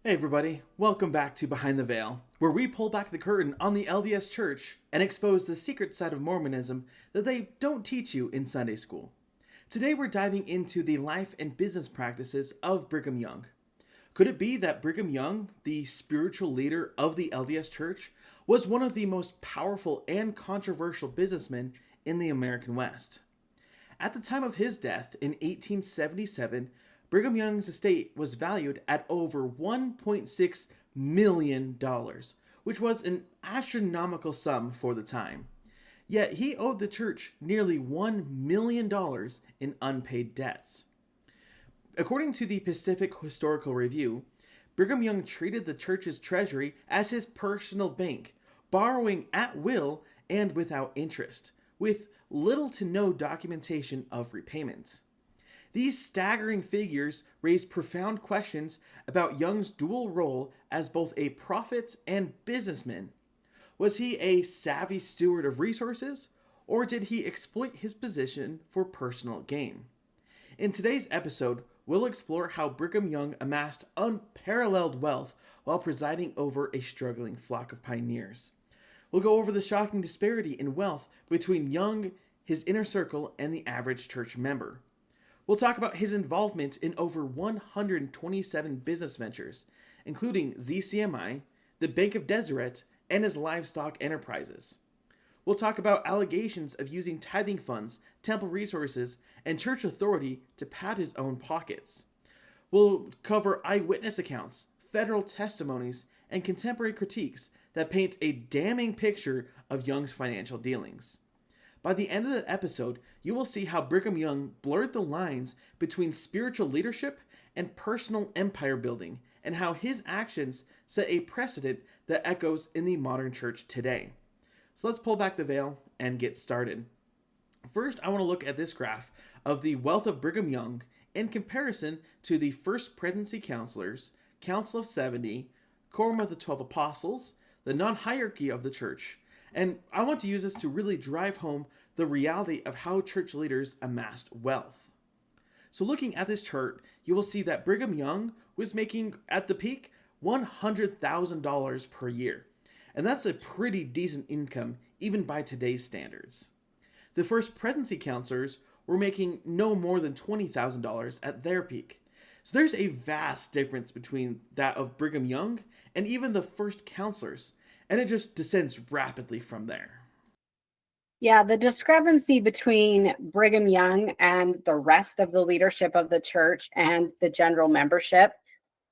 Hey everybody, welcome back to Behind the Veil, where we pull back the curtain on the LDS Church and expose the secret side of Mormonism that they don't teach you in Sunday school. Today we're diving into the life and business practices of Brigham Young. Could it be that Brigham Young, the spiritual leader of the LDS Church, was one of the most powerful and controversial businessmen in the American West? At the time of his death in 1877, Brigham Young's estate was valued at over $1.6 million, which was an astronomical sum for the time. Yet he owed the church nearly $1 million in unpaid debts. According to the Pacific Historical Review, Brigham Young treated the church's treasury as his personal bank, borrowing at will and without interest, with little to no documentation of repayment. These staggering figures raise profound questions about Young's dual role as both a prophet and businessman. Was he a savvy steward of resources, or did he exploit his position for personal gain? In today's episode, we'll explore how Brigham Young amassed unparalleled wealth while presiding over a struggling flock of pioneers. We'll go over the shocking disparity in wealth between Young, his inner circle, and the average church member. We'll talk about his involvement in over 127 business ventures, including ZCMI, the Bank of Deseret, and his livestock enterprises. We'll talk about allegations of using tithing funds, temple resources, and church authority to pad his own pockets. We'll cover eyewitness accounts, federal testimonies, and contemporary critiques that paint a damning picture of Young's financial dealings. By the end of the episode, you will see how Brigham Young blurred the lines between spiritual leadership and personal empire building, and how his actions set a precedent that echoes in the modern church today. So let's pull back the veil and get started. First, I want to look at this graph of the wealth of Brigham Young in comparison to the First Presidency Counselors, Council of 70, Quorum of the 12 Apostles, the non-hierarchy of the church, and I want to use this to really drive home the reality of how church leaders amassed wealth. So looking at this chart, you will see that Brigham Young was making, at the peak, $100,000 per year. And that's a pretty decent income, even by today's standards. The First Presidency Counselors were making no more than $20,000 at their peak. So there's a vast difference between that of Brigham Young and even the first counselors, and it just descends rapidly from there. Yeah, the discrepancy between Brigham Young and the rest of the leadership of the church and the general membership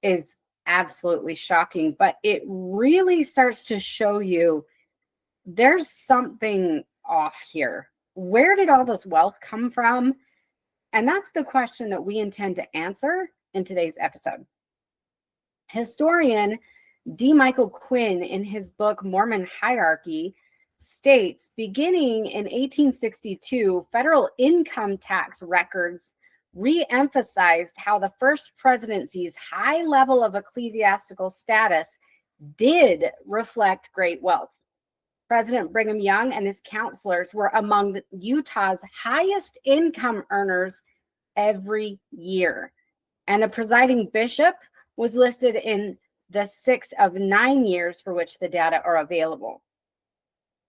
is absolutely shocking, but it really starts to show you there's something off here. Where did all this wealth come from? And that's the question that we intend to answer in today's episode. Historian D. Michael Quinn, in his book Mormon Hierarchy, states, beginning in 1862, federal income tax records re-emphasized how the First Presidency's high level of ecclesiastical status did reflect great wealth. President Brigham Young and his counselors were among Utah's highest income earners every year, and the presiding bishop was listed in the 6 of 9 years for which the data are available.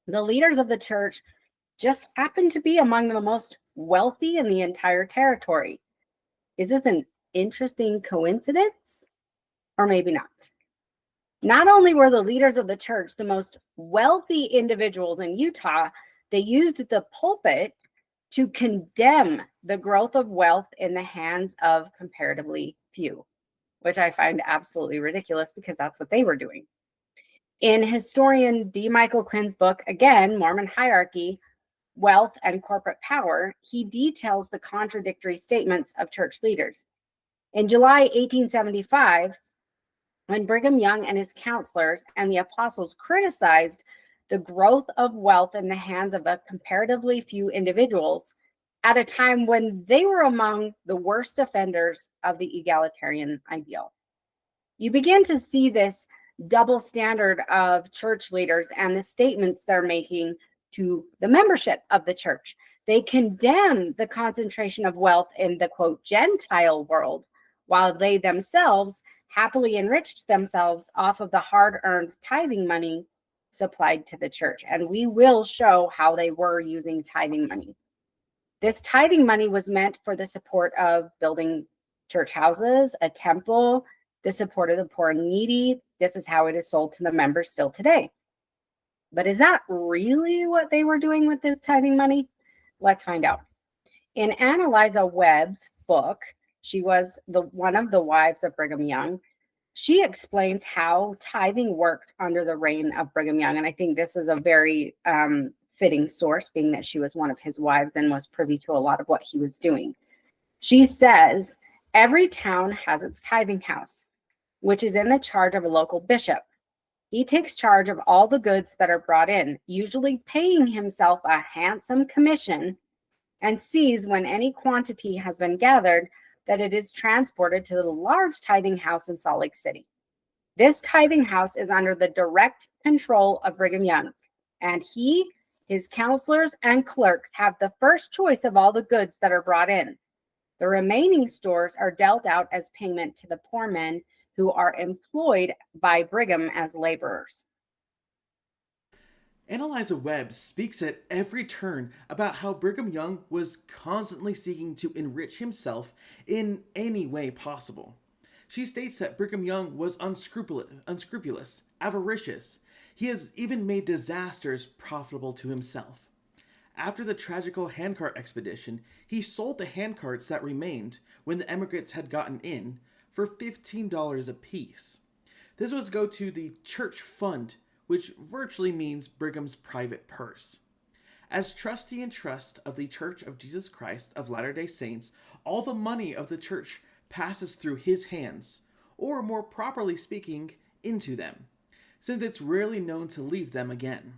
The leaders of the church just happened to be among the most wealthy in the entire territory. Is this an interesting coincidence? Or maybe not. Not only were the leaders of the church the most wealthy individuals in Utah, they used the pulpit to condemn the growth of wealth in the hands of comparatively few, which I find absolutely ridiculous because that's what they were doing. In historian D. Michael Quinn's book, again, Mormon Hierarchy, Wealth and Corporate Power, he details the contradictory statements of church leaders. In July 1875, when Brigham Young and his counselors and the apostles criticized the growth of wealth in the hands of a comparatively few individuals at a time when they were among the worst offenders of the egalitarian ideal. You begin to see this double standard of church leaders and the statements they're making to the membership of the church. They condemn the concentration of wealth in the, quote, Gentile world, while they themselves happily enriched themselves off of the hard-earned tithing money supplied to the church. And we will show how they were using tithing money. This tithing money was meant for the support of building church houses, a temple, the support of the poor and needy. This is how it is sold to the members still today. But is that really what they were doing with this tithing money? Let's find out. In Annalisa Webb's book, she was one of the wives of Brigham Young. She explains how tithing worked under the reign of Brigham Young. And I think this is a very fitting source, being that she was one of his wives and was privy to a lot of what he was doing. She says, every town has its tithing house, which is in the charge of a local bishop. He takes charge of all the goods that are brought in, usually paying himself a handsome commission, and sees when any quantity has been gathered that it is transported to the large tithing house in Salt Lake City. This tithing house is under the direct control of Brigham Young, and he, his counselors, and clerks have the first choice of all the goods that are brought in. The remaining stores are dealt out as payment to the poor men who are employed by Brigham as laborers. Annalisa Webb speaks at every turn about how Brigham Young was constantly seeking to enrich himself in any way possible. She states that Brigham Young was unscrupulous, avaricious. He has even made disasters profitable to himself. After the tragical handcart expedition, he sold the handcarts that remained when the emigrants had gotten in for $15 apiece. This was to go to the church fund, which virtually means Brigham's private purse. As trustee and trust of the Church of Jesus Christ of Latter-day Saints, all the money of the church passes through his hands, or more properly speaking, into them, since it's rarely known to leave them again.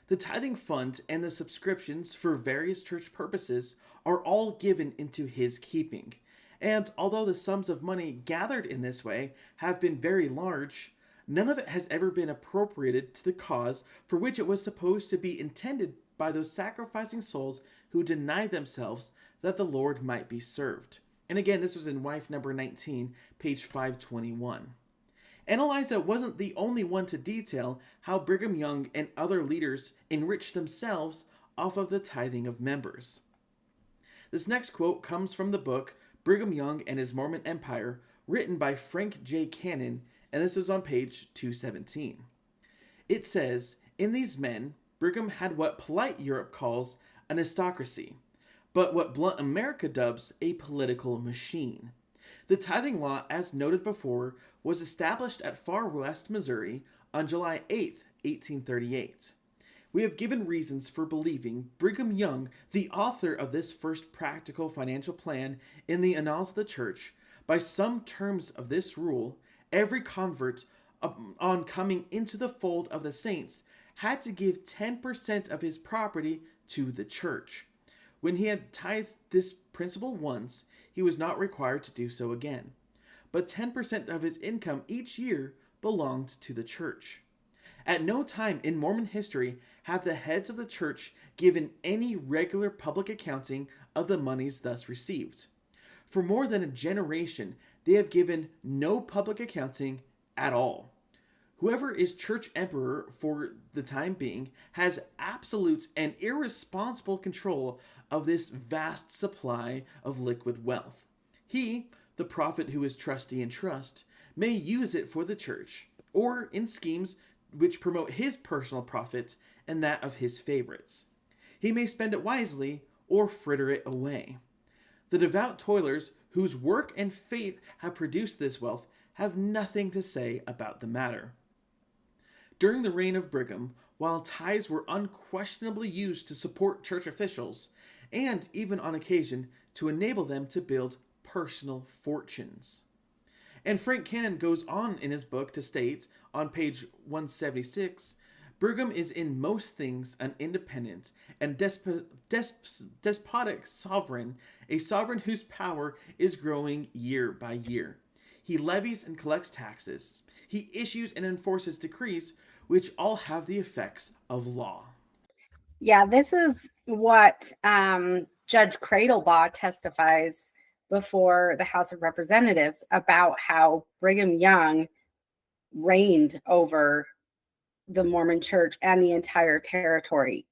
The tithing fund and the subscriptions for various church purposes are all given into his keeping, and although the sums of money gathered in this way have been very large, none of it has ever been appropriated to the cause for which it was supposed to be intended by those sacrificing souls who denied themselves that the Lord might be served. And again, this was in Wife number 19, page 521. Annalisa wasn't the only one to detail how Brigham Young and other leaders enriched themselves off of the tithing of members. This next quote comes from the book Brigham Young and His Mormon Empire, written by Frank J. Cannon, and this is on page 217. It says, "In these men, Brigham had what polite Europe calls an aristocracy, but what blunt America dubs a political machine. The tithing law, as noted before, was established at Far West, Missouri on July 8, 1838. We have given reasons for believing Brigham Young, the author of this first practical financial plan in the Annals of the Church. By some terms of this rule, every convert on coming into the fold of the saints had to give 10% of his property to the church. When he had tithed this principal once, he was not required to do so again. But 10% of his income each year belonged to the church. At no time in Mormon history have the heads of the church given any regular public accounting of the monies thus received. For more than a generation, they have given no public accounting at all. Whoever is church emperor for the time being has absolute and irresponsible control of this vast supply of liquid wealth. He, the prophet who is trustee in trust, may use it for the church, or in schemes which promote his personal profit and that of his favorites. He may spend it wisely or fritter it away. The devout toilers whose work and faith have produced this wealth have nothing to say about the matter. During the reign of Brigham, while tithes were unquestionably used to support church officials, and even on occasion to enable them to build personal fortunes. And Frank Cannon goes on in his book to state, on page 176, Brigham is in most things an independent and despotic sovereign, a sovereign whose power is growing year by year. He levies and collects taxes. He issues and enforces decrees, which all have the effects of law. Yeah, this is what Judge Cradlebaugh testifies before the House of Representatives about how Brigham Young reigned over the Mormon church and the entire territory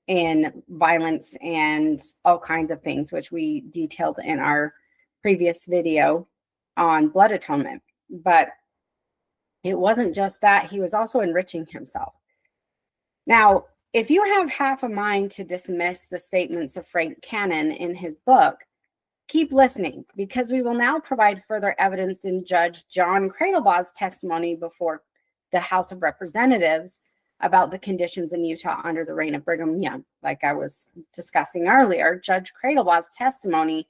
in violence and all kinds of things, which we detailed in our previous video on blood atonement. But it wasn't just that, he was also enriching himself. Now, if you have half a mind to dismiss the statements of Frank Cannon in his book, keep listening, because we will now provide further evidence in Judge John Cradlebaugh's testimony before the House of Representatives about the conditions in Utah under the reign of Brigham Young. Like I was discussing earlier, Judge Cradlebaugh's testimony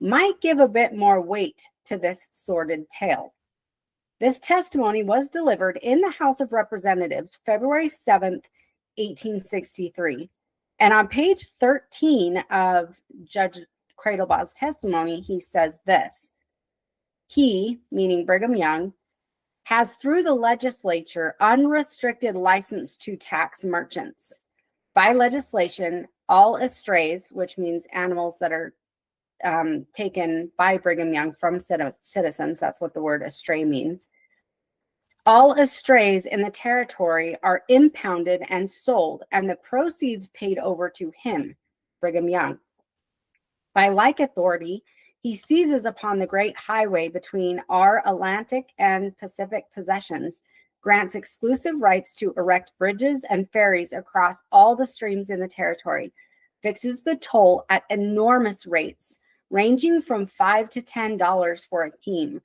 might give a bit more weight to this sordid tale. This testimony was delivered in the House of Representatives February 7th, 1863. And on page 13 of Judge Cradlebaugh's testimony, he says this: he, meaning Brigham Young, has through the legislature unrestricted license to tax merchants. By legislation, all estrays, which means animals that are taken by Brigham Young from citizens, that's what the word estray means. All estrays in the territory are impounded and sold, and the proceeds paid over to him, Brigham Young. By like authority, he seizes upon the great highway between our Atlantic and Pacific possessions, grants exclusive rights to erect bridges and ferries across all the streams in the territory, fixes the toll at enormous rates, ranging from $5 to $10 for a team,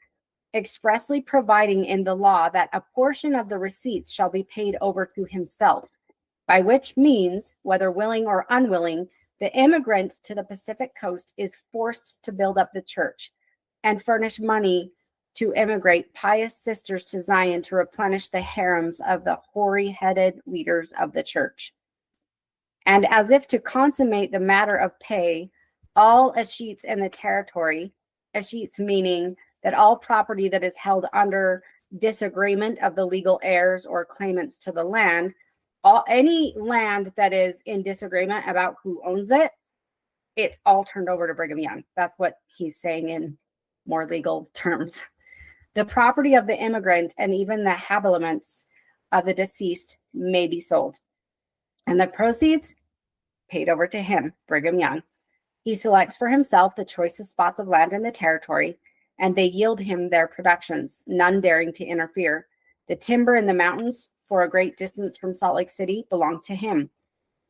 expressly providing in the law that a portion of the receipts shall be paid over to himself, by which means, whether willing or unwilling, the immigrant to the Pacific coast is forced to build up the church and furnish money to immigrate pious sisters to Zion to replenish the harems of the hoary-headed leaders of the church. And as if to consummate the matter of pay, all escheats in the territory, escheats meaning that all property that is held under disagreement of the legal heirs or claimants to the land, any land that is in disagreement about who owns it, it's all turned over to Brigham Young. That's what he's saying in more legal terms. The property of the immigrant and even the habiliments of the deceased may be sold, and the proceeds paid over to him, Brigham Young. He selects for himself the choicest spots of land in the territory, and they yield him their productions, none daring to interfere. The timber in the mountains for a great distance from Salt Lake City belong to him,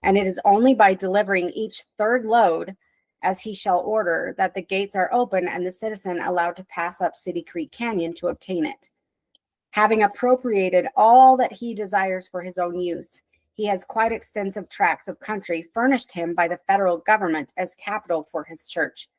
and it is only by delivering each third load, as he shall order, that the gates are open and the citizen allowed to pass up City Creek Canyon to obtain it. Having appropriated all that he desires for his own use, he has quite extensive tracts of country furnished him by the federal government as capital for his church.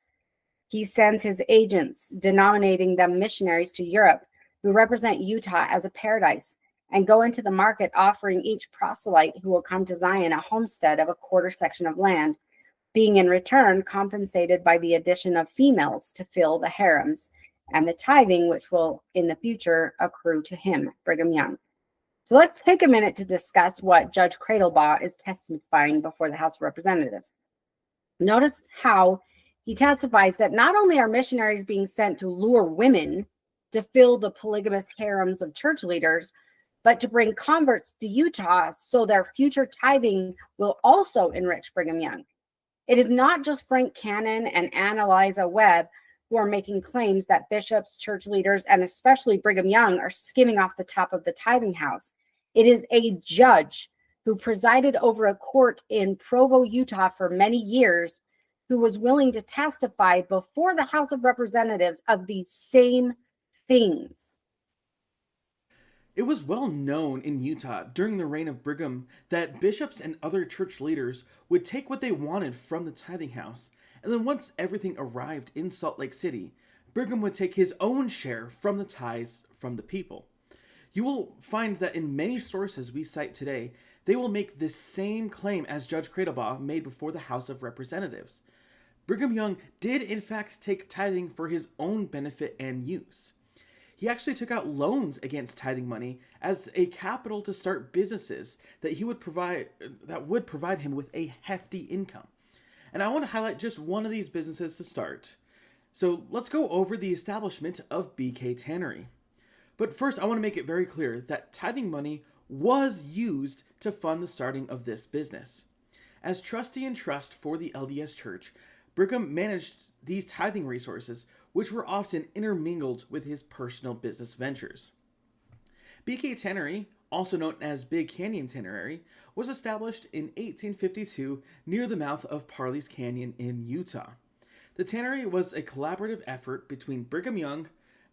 He sends his agents, denominating them missionaries to Europe, who represent Utah as a paradise, and go into the market offering each proselyte who will come to Zion a homestead of a quarter section of land, being in return compensated by the addition of females to fill the harems, and the tithing which will in the future accrue to him, Brigham Young. So let's take a minute to discuss what Judge Cradlebaugh is testifying before the House of Representatives. Notice how he testifies that not only are missionaries being sent to lure women to fill the polygamous harems of church leaders, but to bring converts to Utah so their future tithing will also enrich Brigham Young. It is not just Frank Cannon and Annalisa Webb who are making claims that bishops, church leaders, and especially Brigham Young are skimming off the top of the tithing house. It is a judge who presided over a court in Provo, Utah for many years, who was willing to testify before the House of Representatives of these same things. It was well known in Utah during the reign of Brigham that bishops and other church leaders would take what they wanted from the tithing house, and then once everything arrived in Salt Lake City, Brigham would take his own share from the tithes from the people. You will find that in many sources we cite today, they will make this same claim as Judge Cradlebaugh made before the House of Representatives. Brigham Young did in fact take tithing for his own benefit and use. He actually took out loans against tithing money as a capital to start businesses that would provide him with a hefty income. And I want to highlight just one of these businesses to start. So let's go over the establishment of BK Tannery. But first, I want to make it very clear that tithing money was used to fund the starting of this business. As trustee and trust for the LDS Church, Brigham managed these tithing resources, which were often intermingled with his personal business ventures. BK Tannery, also known as Big Canyon Tannery, was established in 1852 near the mouth of Parley's Canyon in Utah. The tannery was a collaborative effort between Brigham Young,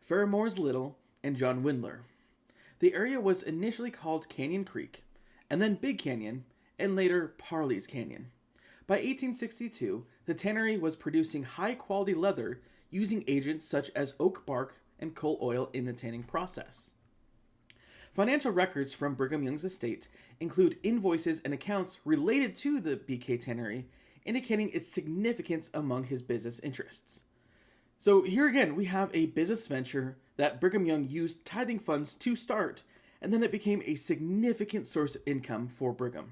Ferramores Little, and John Windler. The area was initially called Canyon Creek, and then Big Canyon, and later Parley's Canyon. By 1862, the tannery was producing high-quality leather using agents such as oak bark and coal oil in the tanning process. Financial records from Brigham Young's estate include invoices and accounts related to the BK Tannery, indicating its significance among his business interests. So here again, we have a business venture that Brigham Young used tithing funds to start, and then it became a significant source of income for Brigham.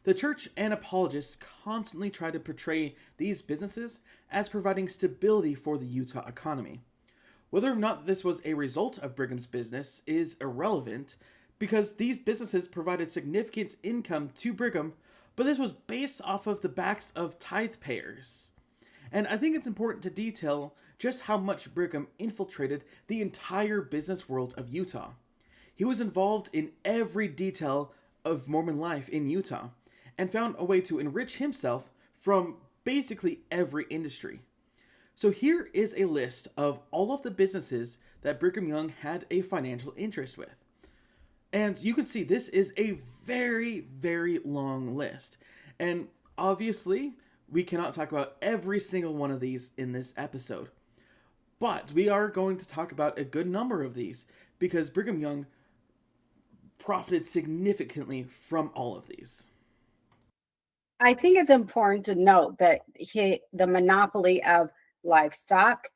The church and apologists constantly try to portray these businesses as providing stability for the Utah economy. Whether or not this was a result of Brigham's business is irrelevant, because these businesses provided significant income to Brigham, but this was based off of the backs of tithe payers. And I think it's important to detail just how much Brigham infiltrated the entire business world of Utah. He was involved in every detail of Mormon life in Utah, and found a way to enrich himself from basically every industry. So here is a list of all of the businesses that Brigham Young had a financial interest with. And you can see this is a very, very long list. And obviously, we cannot talk about every single one of these in this episode. But we are going to talk about a good number of these because Brigham Young profited significantly from all of these. I think it's important to note that the monopoly of livestock,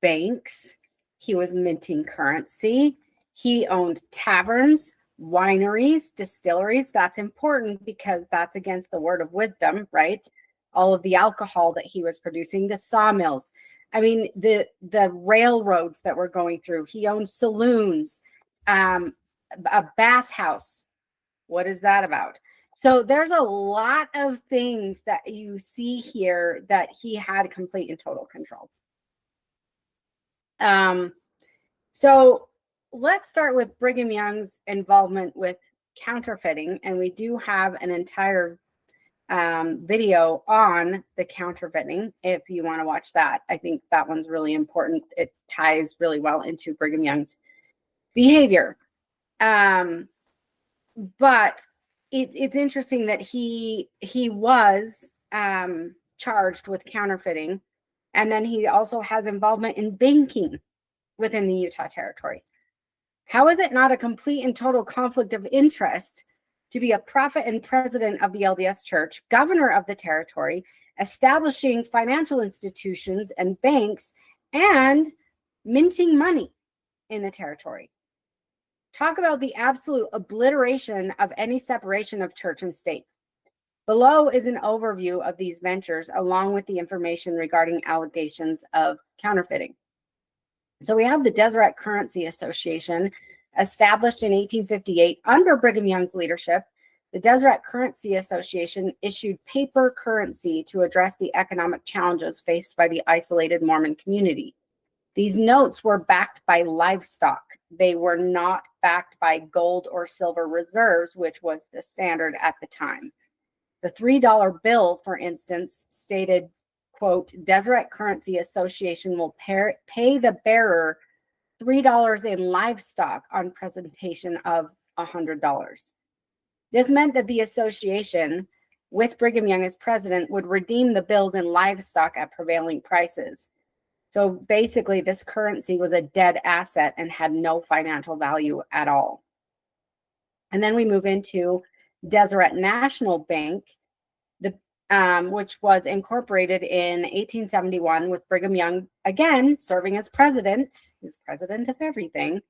banks, he was minting currency, he owned taverns, wineries, distilleries. That's important because that's against the word of wisdom, right? All of the alcohol that he was producing, the sawmills. I mean, the railroads that were going through. He owned saloons, a bathhouse. What is that about? So there's a lot of things that you see here that he had complete and total control. So let's start with Brigham Young's involvement with counterfeiting. And we do have an entire video on the counterfeiting if you want to watch that. I think that one's really important. It ties really well into Brigham Young's behavior. But it's interesting that he was charged with counterfeiting, and then he also has involvement in banking within the Utah Territory. How is it not a complete and total conflict of interest to be a prophet and president of the LDS Church, governor of the territory, establishing financial institutions and banks, and minting money in the territory? Talk about the absolute obliteration of any separation of church and state. Below is an overview of these ventures, along with the information regarding allegations of counterfeiting. So we have the Deseret Currency Association, established in 1858 under Brigham Young's leadership. The Deseret Currency Association issued paper currency to address the economic challenges faced by the isolated Mormon community. These notes were backed by livestock. They were not backed by gold or silver reserves, which was the standard at the time. The $3 bill, for instance, stated, quote, Deseret Currency Association will pay the bearer $3 in livestock on presentation of $100. This meant that the association, with Brigham Young as president, would redeem the bills in livestock at prevailing prices. So basically, this currency was a dead asset and had no financial value at all. And then we move into Deseret National Bank, which was incorporated in 1871 with Brigham Young, again, serving as president. He's president of everything.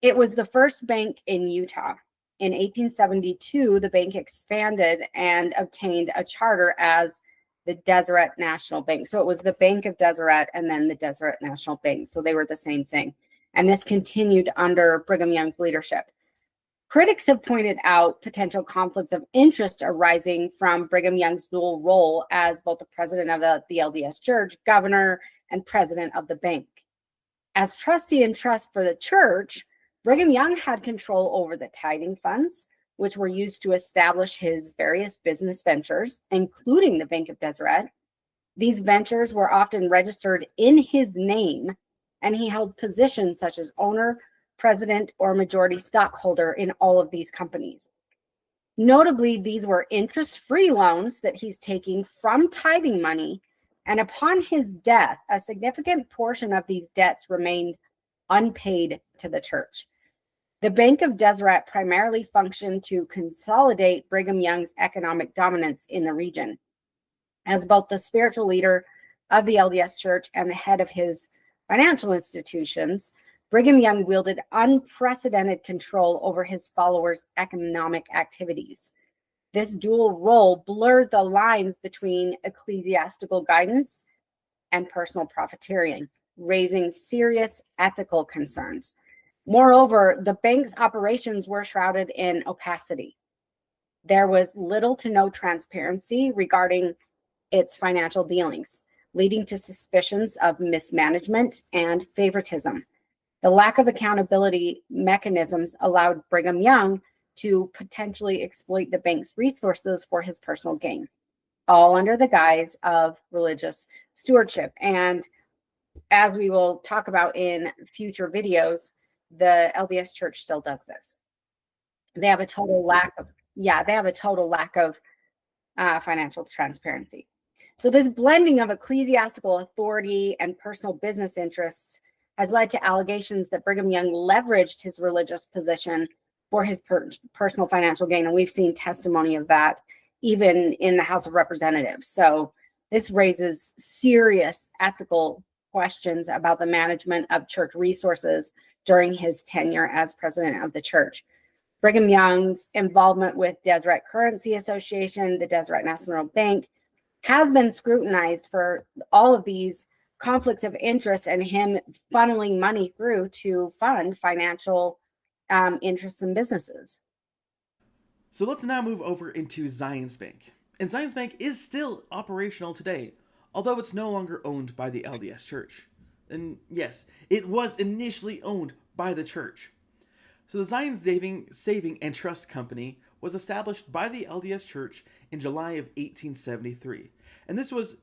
It was the first bank in Utah. In 1872, the bank expanded and obtained a charter as the Deseret National Bank. So it was the Bank of Deseret and then the Deseret National Bank. So they were the same thing. And this continued under Brigham Young's leadership. Critics have pointed out potential conflicts of interest arising from Brigham Young's dual role as both the president of the LDS Church, governor, and president of the bank. As trustee and trust for the church, Brigham Young had control over the tithing funds, which were used to establish his various business ventures, including the Bank of Deseret. These ventures were often registered in his name, and he held positions such as owner, president, or majority stockholder in all of these companies. Notably, these were interest-free loans that he's taking from tithing money, and upon his death, a significant portion of these debts remained unpaid to the church. The Bank of Deseret primarily functioned to consolidate Brigham Young's economic dominance in the region. As both the spiritual leader of the LDS Church and the head of his financial institutions, Brigham Young wielded unprecedented control over his followers' economic activities. This dual role blurred the lines between ecclesiastical guidance and personal profiteering, raising serious ethical concerns. Moreover, the bank's operations were shrouded in opacity. There was little to no transparency regarding its financial dealings, leading to suspicions of mismanagement and favoritism. The lack of accountability mechanisms allowed Brigham Young to potentially exploit the bank's resources for his personal gain, all under the guise of religious stewardship. And as we will talk about in future videos, the LDS Church still does this. They have a total lack of financial transparency. So this blending of ecclesiastical authority and personal business interests has led to allegations that Brigham Young leveraged his religious position for his personal financial gain. And we've seen testimony of that even in the House of Representatives. So this raises serious ethical questions about the management of church resources during his tenure as president of the church. Brigham Young's involvement with Deseret Currency Association, the Deseret National Bank, has been scrutinized for all of these conflicts of interest and him funneling money through to fund financial interests and businesses. So let's now move over into Zion's Bank. And Zion's Bank is still operational today, although it's no longer owned by the LDS Church. And yes, it was initially owned by the church. So the Zion Saving and Trust Company was established by the LDS Church in July of 1873. And this was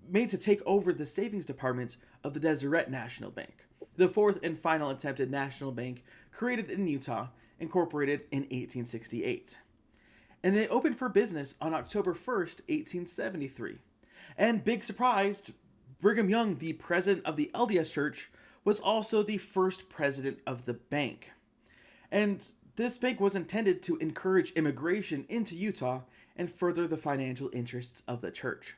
made to take over the savings department of the Deseret National Bank, the fourth and final attempted national bank created in Utah, incorporated in 1868. And they opened for business on October 1st, 1873. And big surprise, Brigham Young, the president of the LDS Church, was also the first president of the bank. And this bank was intended to encourage immigration into Utah and further the financial interests of the church.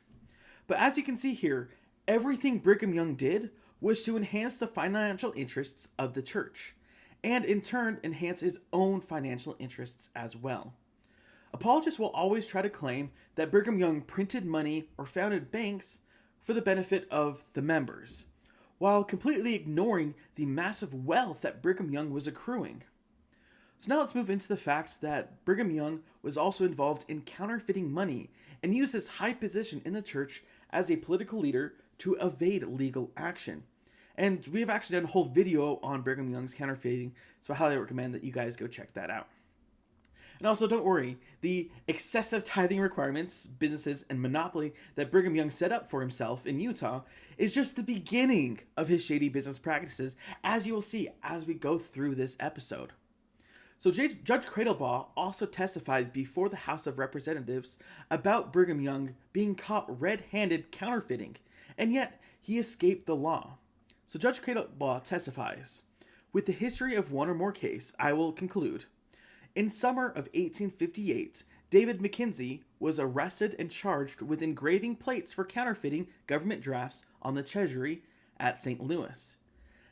But as you can see here, everything Brigham Young did was to enhance the financial interests of the church, and in turn enhance his own financial interests as well. Apologists will always try to claim that Brigham Young printed money or founded banks for the benefit of the members, while completely ignoring the massive wealth that Brigham Young was accruing. So now let's move into the fact that Brigham Young was also involved in counterfeiting money and used his high position in the church as a political leader to evade legal action. And we have actually done a whole video on Brigham Young's counterfeiting, so I highly recommend that you guys go check that out. And also, don't worry, the excessive tithing requirements, businesses, and monopoly that Brigham Young set up for himself in Utah is just the beginning of his shady business practices, as you will see as we go through this episode. So Judge Cradlebaugh also testified before the House of Representatives about Brigham Young being caught red-handed counterfeiting, and yet he escaped the law. So Judge Cradlebaugh testifies, "With the history of one or more case, I will conclude. In summer of 1858, David McKenzie was arrested and charged with engraving plates for counterfeiting government drafts on the Treasury at St. Louis.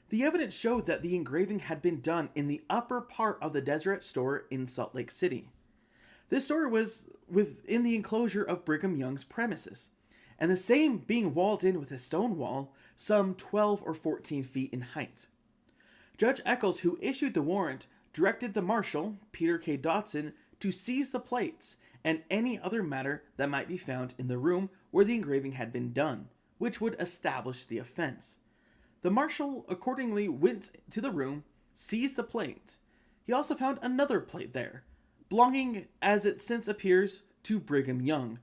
The evidence showed that the engraving had been done in the upper part of the Deseret store in Salt Lake City. This store was within the enclosure of Brigham Young's premises, and the same being walled in with a stone wall some 12 or 14 feet in height. Judge Eccles, who issued the warrant, directed the marshal, Peter K. Dotson, to seize the plates and any other matter that might be found in the room where the engraving had been done, which would establish the offense. The marshal accordingly went to the room, seized the plate. He also found another plate there, belonging, as it since appears, to Brigham Young,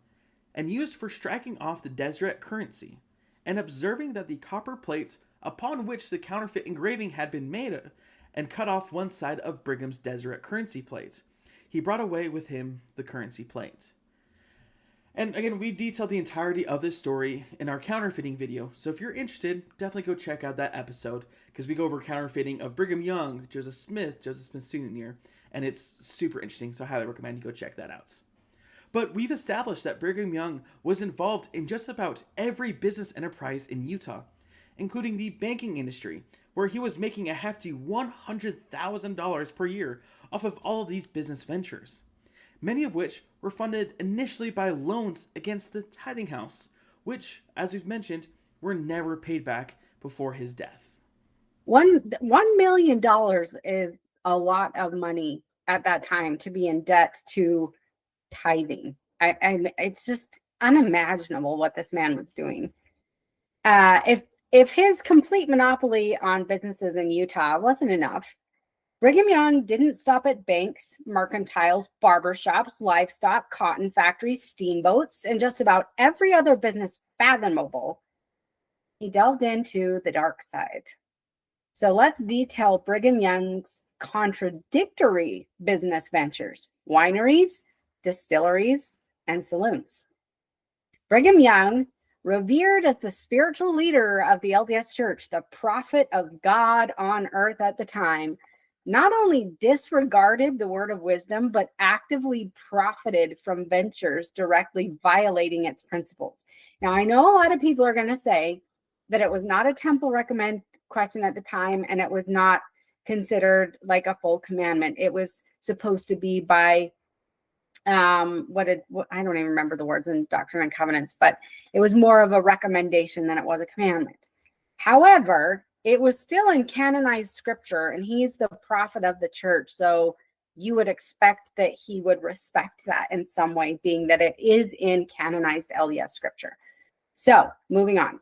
and used for striking off the Deseret currency, and observing that the copper plate upon which the counterfeit engraving had been made and cut off one side of Brigham's Deseret currency plate, he brought away with him the currency plate. And again, we detailed the entirety of this story in our counterfeiting video, so if you're interested, definitely go check out that episode, because we go over counterfeiting of Brigham Young, Joseph Smith Sr., and it's super interesting, so I highly recommend you go check that out. But we've established that Brigham Young was involved in just about every business enterprise in Utah, including the banking industry, where he was making a hefty $100,000 per year off of all of these business ventures, many of which were funded initially by loans against the tithing house, which, as we've mentioned, were never paid back before his death. $1 million is a lot of money at that time to be in debt to tithing. It's just unimaginable what this man was doing. If his complete monopoly on businesses in Utah wasn't enough, Brigham Young didn't stop at banks, mercantiles, barbershops, livestock, cotton factories, steamboats, and just about every other business fathomable. He delved into the dark side. So let's detail Brigham Young's contradictory business ventures: wineries, distilleries, and saloons. Brigham Young, revered as the spiritual leader of the LDS Church, the prophet of God on earth at the time, not only disregarded the word of wisdom, but actively profited from ventures directly violating its principles. Now, I know a lot of people are going to say that it was not a temple recommend question at the time, and it was not considered like a full commandment. It was supposed to be by I don't even remember the words in Doctrine and Covenants, but it was more of a recommendation than it was a commandment. However, it was still in canonized scripture, and he's the prophet of the church, so you would expect that he would respect that in some way, being that it is in canonized LDS scripture. So, moving on.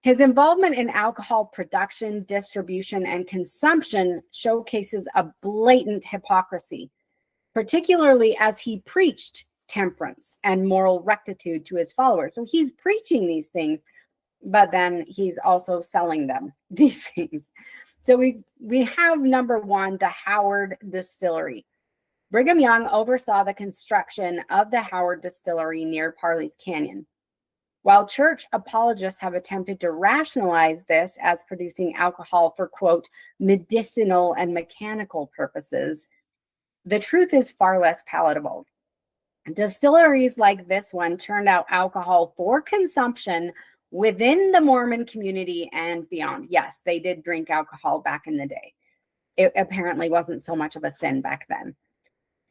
His involvement in alcohol production, distribution, and consumption showcases a blatant hypocrisy, particularly as he preached temperance and moral rectitude to his followers. So he's preaching these things, but then he's also selling them, these things. So we have number one, the Howard Distillery. Brigham Young oversaw the construction of the Howard Distillery near Parley's Canyon. While church apologists have attempted to rationalize this as producing alcohol for, quote, medicinal and mechanical purposes, the truth is far less palatable. Distilleries like this one churned out alcohol for consumption within the Mormon community and beyond. Yes, they did drink alcohol back in the day. It apparently wasn't so much of a sin back then.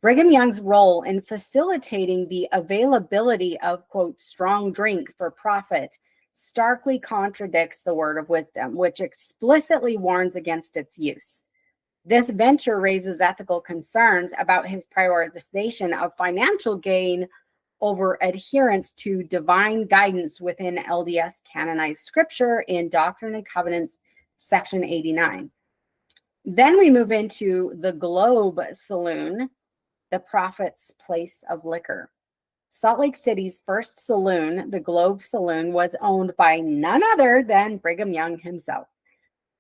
Brigham Young's role in facilitating the availability of, quote, strong drink for profit starkly contradicts the word of wisdom, which explicitly warns against its use. This venture raises ethical concerns about his prioritization of financial gain over adherence to divine guidance within LDS canonized scripture in Doctrine and Covenants, section 89. Then we move into the Globe Saloon, the prophet's place of liquor. Salt Lake City's first saloon, the Globe Saloon, was owned by none other than Brigham Young himself.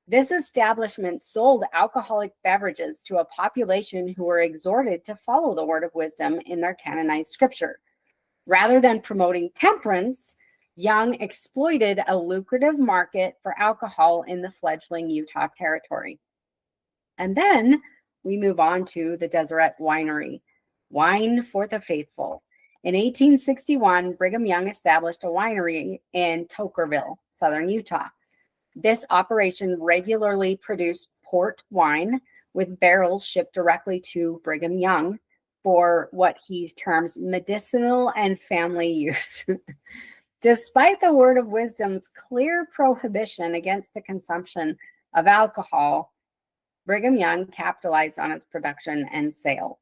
This establishment sold alcoholic beverages to a population who were exhorted to follow the word of wisdom in their canonized scripture. Rather than promoting temperance, Young exploited a lucrative market for alcohol in the fledgling Utah territory. And then we move on to the Deseret Winery, wine for the faithful. In 1861, Brigham Young established a winery in Tokerville, southern Utah. This operation regularly produced port wine with barrels shipped directly to Brigham Young for what he terms medicinal and family use. Despite the word of wisdom's clear prohibition against the consumption of alcohol, Brigham Young capitalized on its production and sale.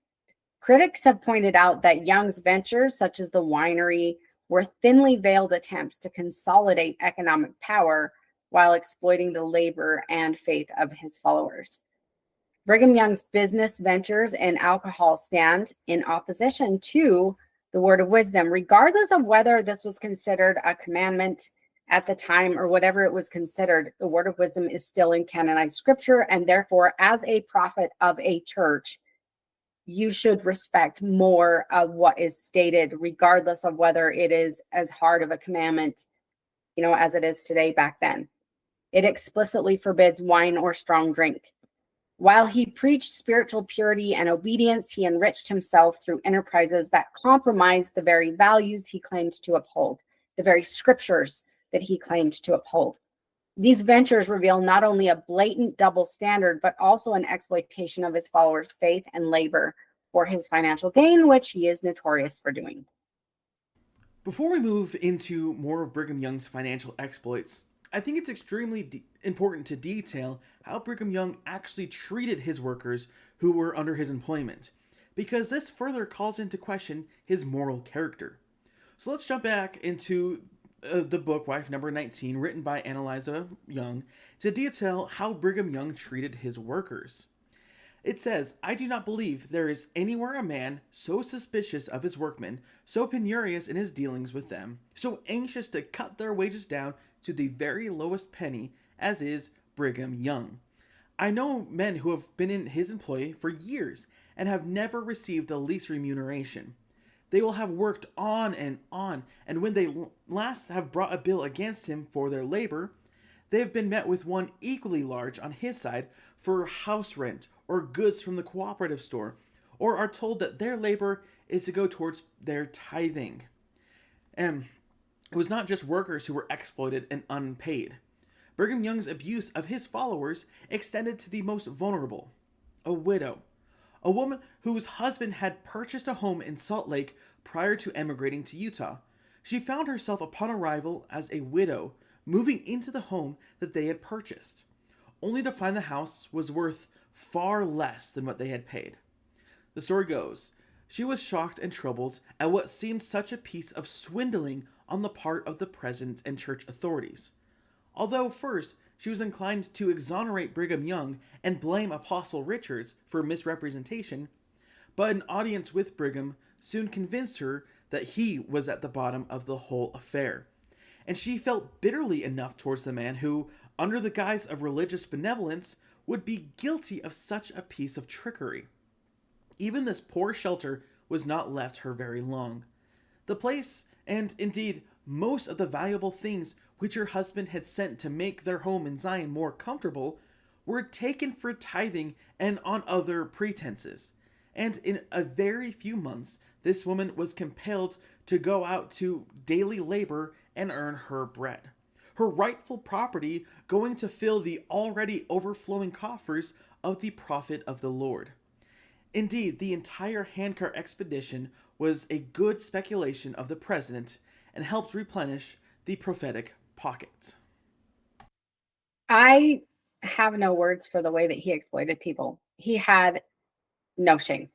Critics have pointed out that Young's ventures, such as the winery, were thinly veiled attempts to consolidate economic power while exploiting the labor and faith of his followers. Brigham Young's business ventures and alcohol stand in opposition to the word of wisdom, regardless of whether this was considered a commandment at the time or whatever it was considered. The word of wisdom is still in canonized scripture, and therefore, as a prophet of a church, you should respect more of what is stated, regardless of whether it is as hard of a commandment, as it is today back then. It explicitly forbids wine or strong drink. While he preached spiritual purity and obedience, he enriched himself through enterprises that compromised the very values he claimed to uphold, the very scriptures that he claimed to uphold. These ventures reveal not only a blatant double standard, but also an exploitation of his followers' faith and labor for his financial gain, which he is notorious for doing. Before we move into more of Brigham Young's financial exploits, I think it's extremely important to detail how Brigham Young actually treated his workers who were under his employment, because this further calls into question his moral character. So let's jump back into the book Wife Number 19, written by Annalisa Young, to detail how Brigham Young treated his workers. It says, "I do not believe there is anywhere a man so suspicious of his workmen, so penurious in his dealings with them, so anxious to cut their wages down to the very lowest penny, as is Brigham Young. I know men who have been in his employ for years and have never received the least remuneration. They will have worked on, and when they last have brought a bill against him for their labor, they have been met with one equally large on his side for house rent or goods from the cooperative store, or are told that their labor is to go towards their tithing." It was not just workers who were exploited and unpaid. Brigham Young's abuse of his followers extended to the most vulnerable, a widow, a woman whose husband had purchased a home in Salt Lake prior to emigrating to Utah. She found herself upon arrival as a widow, moving into the home that they had purchased, only to find the house was worth far less than what they had paid. The story goes, she was shocked and troubled at what seemed such a piece of swindling on the part of the president and church authorities. Although first she was inclined to exonerate Brigham Young and blame Apostle Richards for misrepresentation, but an audience with Brigham soon convinced her that he was at the bottom of the whole affair, and she felt bitterly enough towards the man who, under the guise of religious benevolence, would be guilty of such a piece of trickery. Even this poor shelter was not left her very long. The place, and indeed most of the valuable things which her husband had sent to make their home in Zion more comfortable, were taken for tithing and on other pretenses. And in a very few months, this woman was compelled to go out to daily labor and earn her bread, her rightful property going to fill the already overflowing coffers of the prophet of the Lord. Indeed, the entire handcart expedition was a good speculation of the president and helped replenish the prophetic pocket. I have no words for the way that he exploited people. He had no shame.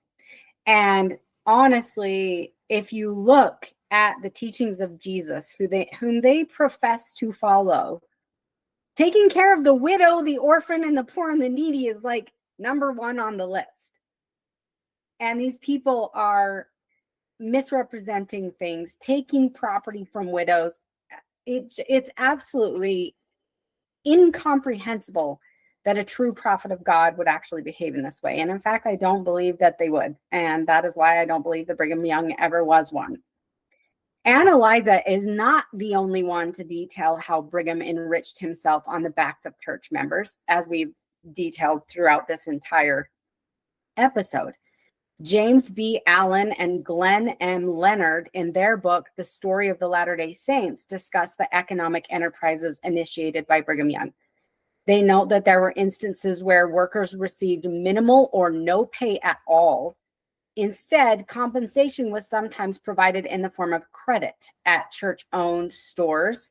And honestly, if you look at the teachings of Jesus, whom they profess to follow, taking care of the widow, the orphan, and the poor and the needy is like number one on the list. And these people are misrepresenting things, taking property from widows. It's absolutely incomprehensible that a true prophet of God would actually behave in this way. And in fact, I don't believe that they would. And that is why I don't believe that Brigham Young ever was one. Annalisa is not the only one to detail how Brigham enriched himself on the backs of church members, as we've detailed throughout this entire episode. James B. Allen and Glenn M. Leonard, in their book, The Story of the Latter-day Saints, discuss the economic enterprises initiated by Brigham Young. They note that there were instances where workers received minimal or no pay at all, Instead, compensation was sometimes provided in the form of credit at church-owned stores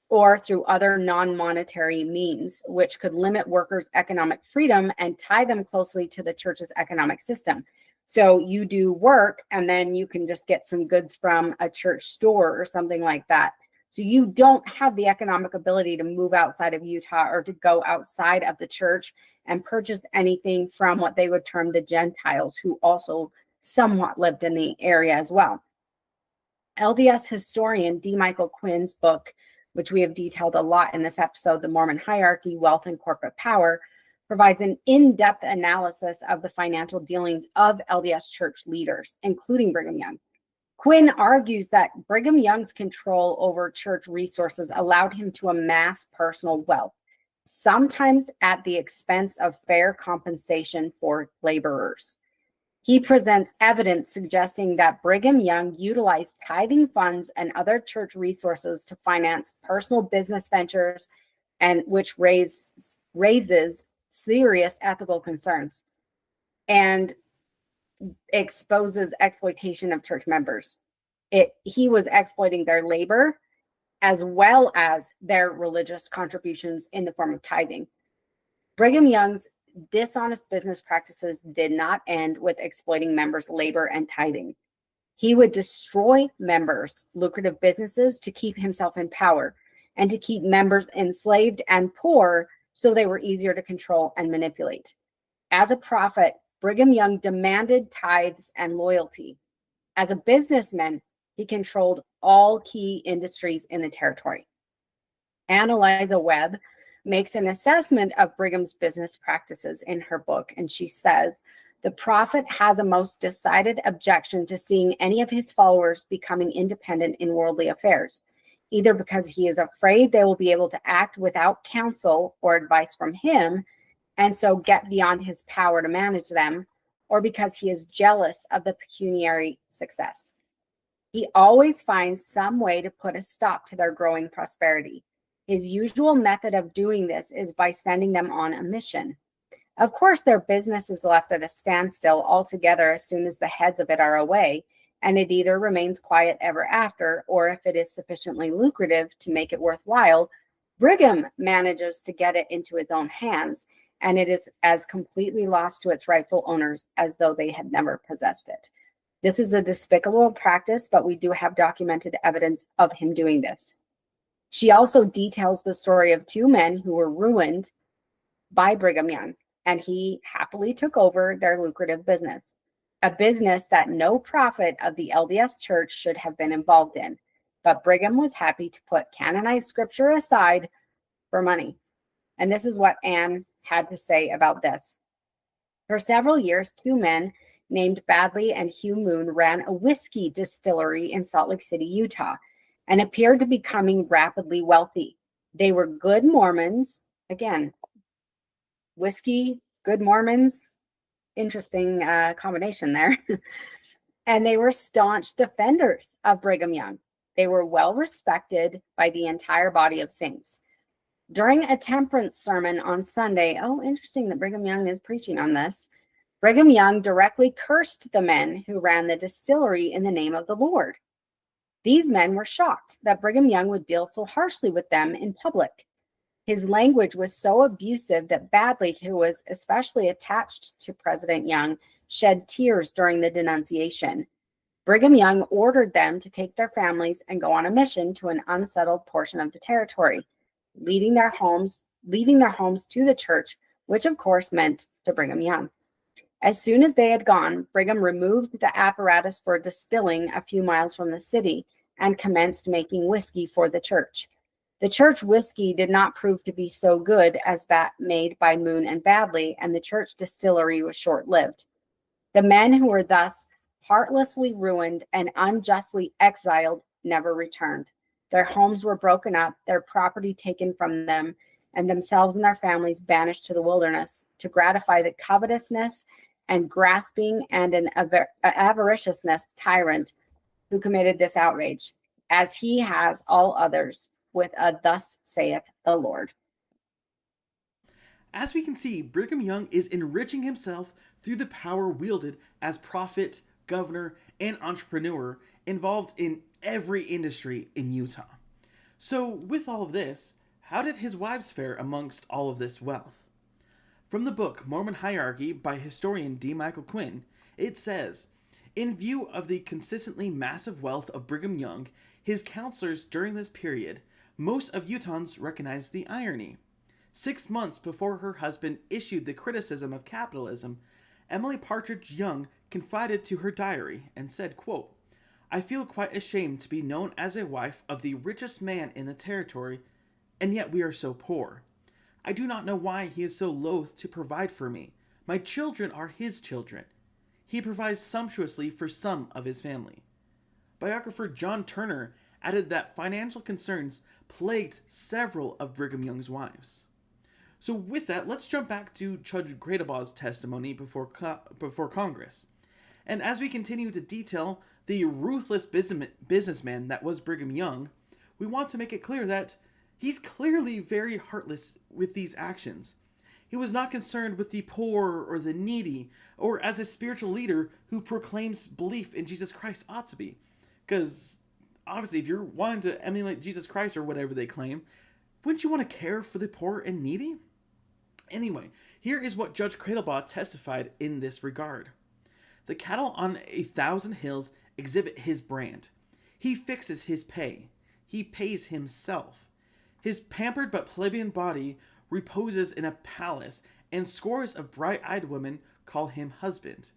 or through other non-monetary means, which could limit workers' economic freedom and tie them closely to the church's economic system. So you do work and then you can just get some goods from a church store or something like that. So you don't have the economic ability to move outside of Utah or to go outside of the church and purchase anything from what they would term the Gentiles, who also somewhat lived in the area as well. LDS historian D. Michael Quinn's book, which we have detailed a lot in this episode, The Mormon Hierarchy, Wealth and Corporate Power, provides an in-depth analysis of the financial dealings of LDS church leaders, including Brigham Young. Quinn argues that Brigham Young's control over church resources allowed him to amass personal wealth, sometimes at the expense of fair compensation for laborers. He presents evidence suggesting that Brigham Young utilized tithing funds and other church resources to finance personal business ventures, and which raises serious ethical concerns and exposes exploitation of church members. He was exploiting their labor as well as their religious contributions in the form of tithing. Brigham Young's dishonest business practices did not end with exploiting members' labor and tithing. He would destroy members' lucrative businesses to keep himself in power and to keep members enslaved and poor so they were easier to control and manipulate. As a prophet, Brigham Young demanded tithes and loyalty. As a businessman, he controlled all key industries in the territory. Annalisa Webb makes an assessment of Brigham's business practices in her book, and she says, the prophet has a most decided objection to seeing any of his followers becoming independent in worldly affairs, either because he is afraid they will be able to act without counsel or advice from him, and so get beyond his power to manage them, or because he is jealous of the pecuniary success. He always finds some way to put a stop to their growing prosperity. His usual method of doing this is by sending them on a mission. Of course, their business is left at a standstill altogether as soon as the heads of it are away, and it either remains quiet ever after, or if it is sufficiently lucrative to make it worthwhile, Brigham manages to get it into his own hands, and it is as completely lost to its rightful owners as though they had never possessed it. This is a despicable practice, but we do have documented evidence of him doing this. She also details the story of two men who were ruined by Brigham Young, and he happily took over their lucrative business, a business that no prophet of the LDS Church should have been involved in. But Brigham was happy to put canonized scripture aside for money. And this is what Anne had to say about this. For several years, two men named Badley and Hugh Moon ran a whiskey distillery in Salt Lake City, Utah, and appeared to be becoming rapidly wealthy. They were good Mormons. Again, whiskey, good Mormons, interesting combination there. And they were staunch defenders of Brigham Young. They were well respected by the entire body of saints. During a temperance sermon on Sunday, oh, interesting that Brigham Young is preaching on this, Brigham Young directly cursed the men who ran the distillery in the name of the Lord. These men were shocked that Brigham Young would deal so harshly with them in public. His language was so abusive that Badley, who was especially attached to President Young, shed tears during the denunciation. Brigham Young ordered them to take their families and go on a mission to an unsettled portion of the territory, leaving their homes to the church, which of course meant to Brigham Young. As soon as they had gone, Brigham removed the apparatus for distilling a few miles from the city and commenced making whiskey for the church. The church whiskey did not prove to be so good as that made by Moon and Badley, and the church distillery was short-lived. The men who were thus heartlessly ruined and unjustly exiled never returned. Their homes were broken up, their property taken from them, and themselves and their families banished to the wilderness to gratify the covetousness and grasping and an avariciousness tyrant who committed this outrage, as he has all others, with a thus saith the Lord. As we can see, Brigham Young is enriching himself through the power wielded as prophet, governor, and entrepreneur involved in every industry in Utah. So, with all of this, how did his wives fare amongst all of this wealth? From the book Mormon Hierarchy by historian D. Michael Quinn, it says, in view of the consistently massive wealth of Brigham Young, his counselors during this period, most of Utahns recognized the irony. 6 months before her husband issued the criticism of capitalism, Emily Partridge Young confided to her diary and said, quote, I feel quite ashamed to be known as a wife of the richest man in the territory, and yet we are so poor. I do not know why he is so loath to provide for me. My children are his children. He provides sumptuously for some of his family. Biographer John Turner added that financial concerns plagued several of Brigham Young's wives. So with that, let's jump back to Judge Gradabaugh's testimony before Congress. And as we continue to detail the ruthless businessman that was Brigham Young, we want to make it clear that he's clearly very heartless with these actions. He was not concerned with the poor or the needy, or as a spiritual leader who proclaims belief in Jesus Christ ought to be. Because obviously, if you're wanting to emulate Jesus Christ or whatever they claim, wouldn't you want to care for the poor and needy? Anyway, here is what Judge Cradlebaugh testified in this regard. The cattle on 1,000 hills exhibit his brand. He fixes his pay. He pays himself. His pampered but plebeian body reposes in a palace, and scores of bright-eyed women call him husband.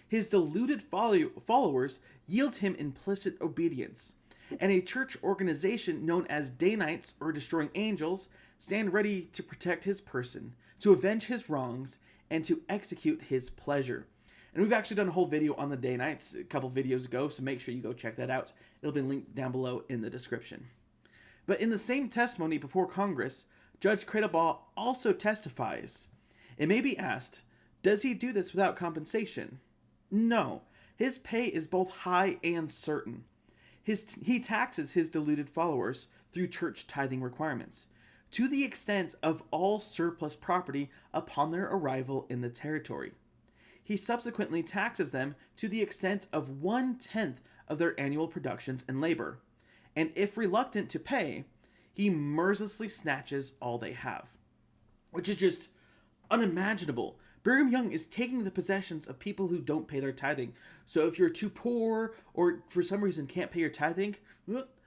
His deluded followers yield him implicit obedience, and a church organization known as Danites or Destroying Angels stand ready to protect his person, to avenge his wrongs, and to execute his pleasure. And we've actually done a whole video on the Danites a couple videos ago, so make sure you go check that out. It'll be linked down below in the description. But in the same testimony before Congress, Judge Cradlebaugh also testifies. It may be asked, does he do this without compensation? No. His pay is both high and certain. He taxes his deluded followers through church tithing requirements, to the extent of all surplus property upon their arrival in the territory. He subsequently taxes them to the extent of 1/10 of their annual productions and labor, and if reluctant to pay, he mercilessly snatches all they have. Which is just unimaginable. Brigham Young is taking the possessions of people who don't pay their tithing. So if you're too poor or for some reason can't pay your tithing,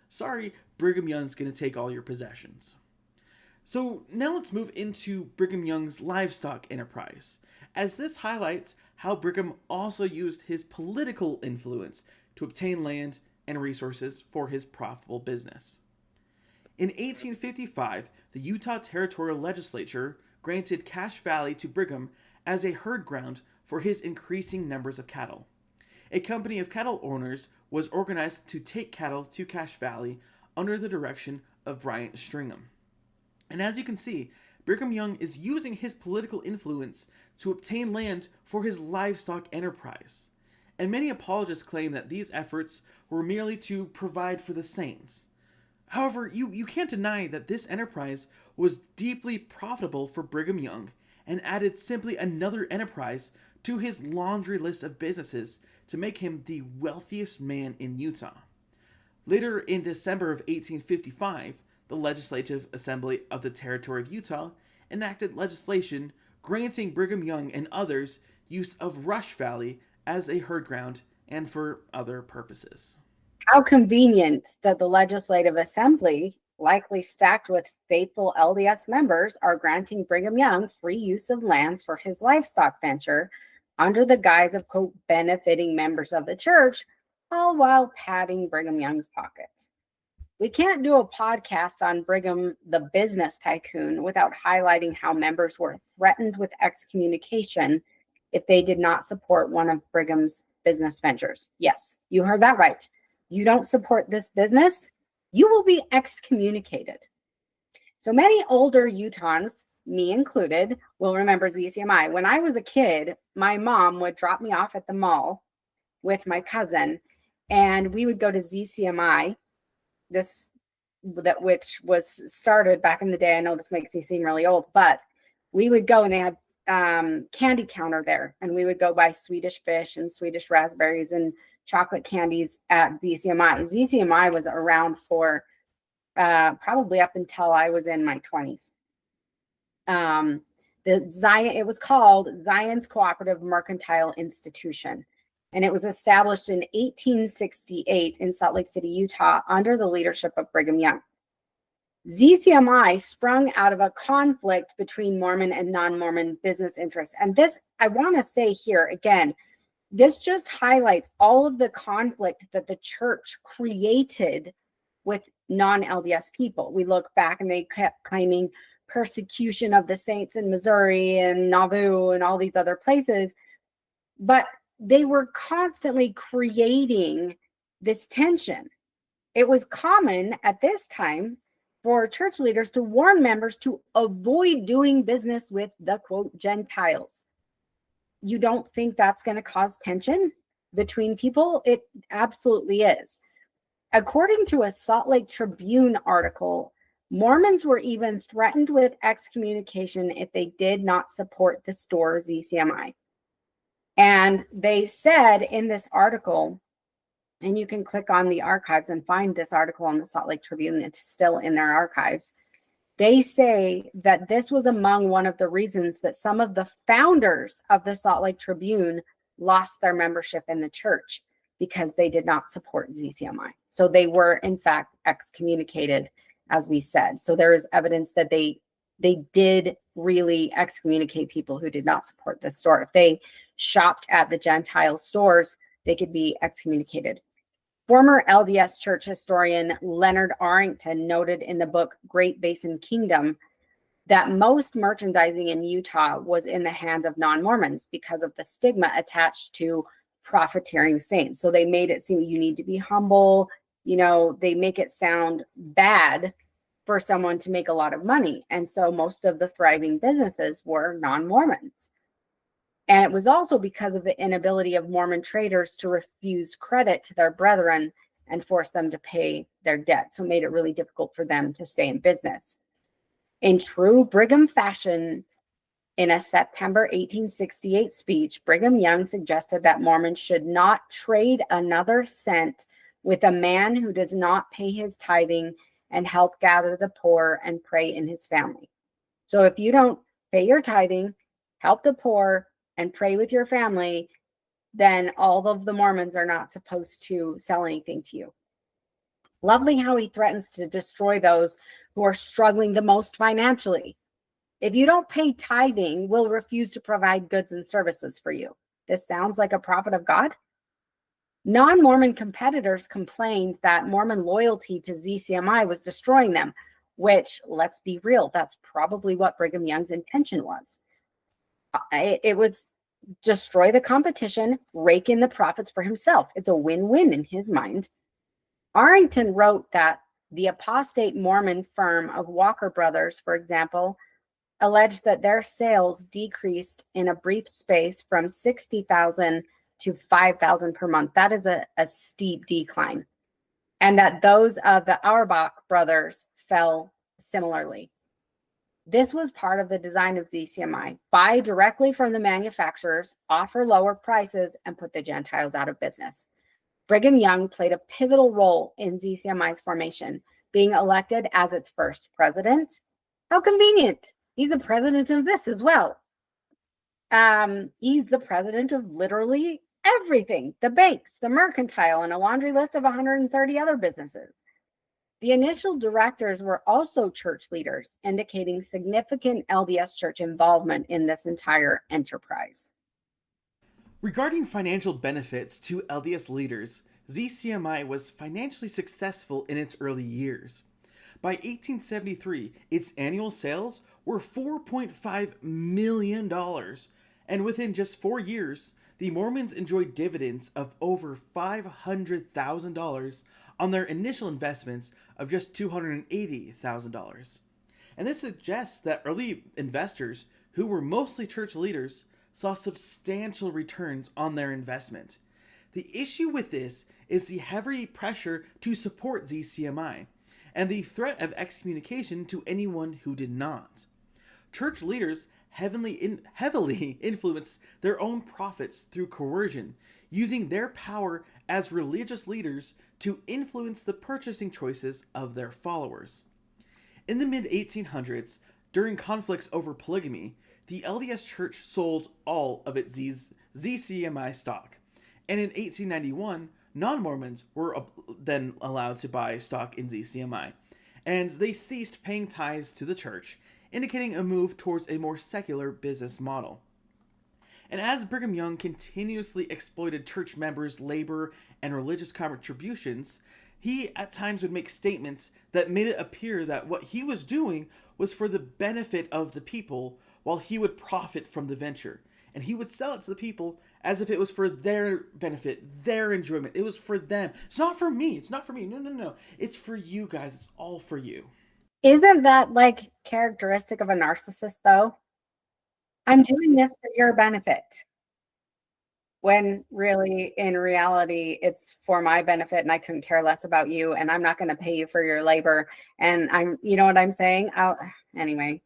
sorry, Brigham Young's going to take all your possessions. So now let's move into Brigham Young's livestock enterprise, as this highlights how Brigham also used his political influence to obtain land and resources for his profitable business. In 1855, the Utah Territorial Legislature granted Cache Valley to Brigham as a herd ground for his increasing numbers of cattle. A company of cattle owners was organized to take cattle to Cache Valley under the direction of Bryant Stringham. And as you can see, Brigham Young is using his political influence to obtain land for his livestock enterprise. And many apologists claim that these efforts were merely to provide for the saints. However, you can't deny that this enterprise was deeply profitable for Brigham Young and added simply another enterprise to his laundry list of businesses to make him the wealthiest man in Utah. Later in December of 1855, the Legislative Assembly of the Territory of Utah enacted legislation granting Brigham Young and others use of Rush Valley as a herd ground and for other purposes. How convenient that the Legislative Assembly, likely stacked with faithful LDS members, are granting Brigham Young free use of lands for his livestock venture under the guise of, quote, benefiting members of the church, all while padding Brigham Young's pockets. We can't do a podcast on Brigham, the Business Tycoon, without highlighting how members were threatened with excommunication if they did not support one of Brigham's business ventures. Yes, you heard that right. You don't support this business, you will be excommunicated. So many older Utahns, me included, will remember ZCMI. When I was a kid, my mom would drop me off at the mall with my cousin, and we would go to ZCMI, which was started back in the day. I know this makes me seem really old, but we would go and they had candy counter there, and we would go buy Swedish fish and Swedish raspberries and chocolate candies at ZCMI. ZCMI was around for probably up until I was in my 20s. It was called Zion's Cooperative Mercantile Institution, and it was established in 1868 in Salt Lake City, Utah, under the leadership of Brigham Young. ZCMI sprung out of a conflict between Mormon and non-Mormon business interests. And this, I want to say here again, this just highlights all of the conflict that the church created with non-LDS people. We look back and they kept claiming persecution of the saints in Missouri and Nauvoo and all these other places, but they were constantly creating this tension. It was common at this time for church leaders to warn members to avoid doing business with the quote Gentiles. You don't think that's going to cause tension between people? It absolutely is. According to a Salt Lake Tribune article, Mormons were even threatened with excommunication if they did not support the store ZCMI. And they said in this article, and you can click on the archives and find this article on the Salt Lake Tribune, it's still in their archives. They say that this was among one of the reasons that some of the founders of the Salt Lake Tribune lost their membership in the church, because they did not support ZCMI. So they were, in fact, excommunicated, as we said. So there is evidence that they did really excommunicate people who did not support this store. If they shopped at the Gentile stores, they could be excommunicated. Former LDS church historian Leonard Arrington noted in the book Great Basin Kingdom that most merchandising in Utah was in the hands of non-Mormons because of the stigma attached to profiteering saints. So they made it seem you need to be humble. You know, they make it sound bad for someone to make a lot of money. And so most of the thriving businesses were non-Mormons. And it was also because of the inability of Mormon traders to refuse credit to their brethren and force them to pay their debt. So it made it really difficult for them to stay in business. In true Brigham fashion, in a September 1868 speech, Brigham Young suggested that Mormons should not trade another cent with a man who does not pay his tithing and help gather the poor and pray in his family. So if you don't pay your tithing, help the poor, and pray with your family, then all of the Mormons are not supposed to sell anything to you. Lovely how he threatens to destroy those who are struggling the most financially. If you don't pay tithing, we'll refuse to provide goods and services for you. This sounds like a prophet of God. Non-Mormon competitors complained that Mormon loyalty to ZCMI was destroying them, which, let's be real, that's probably what Brigham Young's intention was. It was destroy the competition, rake in the profits for himself. It's a win-win in his mind. Arrington wrote that the apostate Mormon firm of Walker Brothers, for example, alleged that their sales decreased in a brief space from 60,000 to 5,000 per month. That is a steep decline. And that those of the Auerbach brothers fell similarly. This was part of the design of ZCMI. Buy directly from the manufacturers, offer lower prices, and put the Gentiles out of business. Brigham Young played a pivotal role in ZCMI's formation, being elected as its first president. How convenient. He's a president of this as well. He's the president of literally everything, the banks, the mercantile, and a laundry list of 130 other businesses. The initial directors were also church leaders, indicating significant LDS church involvement in this entire enterprise. Regarding financial benefits to LDS leaders, ZCMI was financially successful in its early years. By 1873, its annual sales were $4.5 million, and within just 4 years, the Mormons enjoyed dividends of over $500,000 on their initial investments of just $280,000. And this suggests that early investors, who were mostly church leaders, saw substantial returns on their investment. The issue with this is the heavy pressure to support ZCMI and the threat of excommunication to anyone who did not. Church leaders heavily influence their own profits through coercion, using their power as religious leaders to influence the purchasing choices of their followers. In the mid 1800s, during conflicts over polygamy, the LDS Church sold all of its ZCMI stock. And in 1891, non-Mormons were then allowed to buy stock in ZCMI, and they ceased paying tithes to the church, indicating a move towards a more secular business model. And as Brigham Young continuously exploited church members' labor and religious contributions, he at times would make statements that made it appear that what he was doing was for the benefit of the people, while he would profit from the venture. And he would sell it to the people as if it was for their benefit, their enjoyment. It was for them. It's not for me. It's not for me. No. It's for you guys. It's all for you. Isn't that like characteristic of a narcissist, though? I'm doing this for your benefit. When really, in reality, it's for my benefit and I couldn't care less about you and I'm not going to pay you for your labor. And you know what I'm saying? Anyway.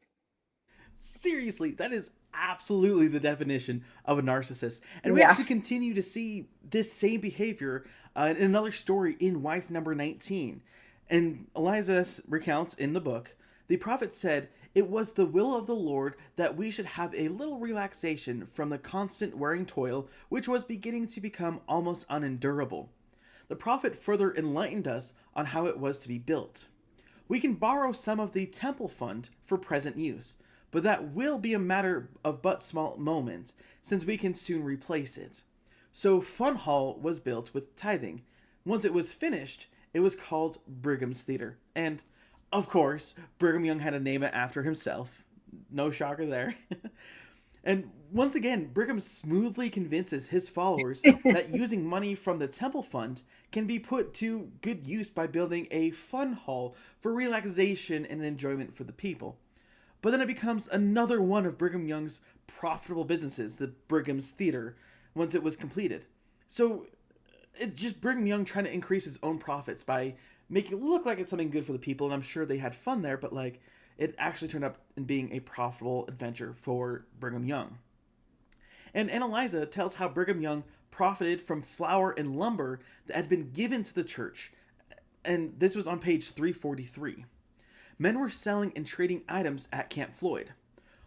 Seriously, that is absolutely the definition of a narcissist. And we actually continue to see this same behavior in another story in Wife Number 19. And Eliza recounts in the book, the prophet said, "It was the will of the Lord that we should have a little relaxation from the constant wearing toil, which was beginning to become almost unendurable." The prophet further enlightened us on how it was to be built. We can borrow some of the temple fund for present use, but that will be a matter of but small moment, since we can soon replace it. So Fun Hall was built with tithing. Once it was finished, it was called Brigham's Theater. And, of course, Brigham Young had to name it after himself. No shocker there. And once again, Brigham smoothly convinces his followers that using money from the temple fund can be put to good use by building a fun hall for relaxation and enjoyment for the people. But then it becomes another one of Brigham Young's profitable businesses, the Brigham's Theater, once it was completed. So it's just Brigham Young trying to increase his own profits by making it look like it's something good for the people, and I'm sure they had fun there, but like it actually turned up in being a profitable adventure for Brigham Young. And Eliza tells how Brigham Young profited from flour and lumber that had been given to the church, and this was on page 343. Men were selling and trading items at Camp Floyd.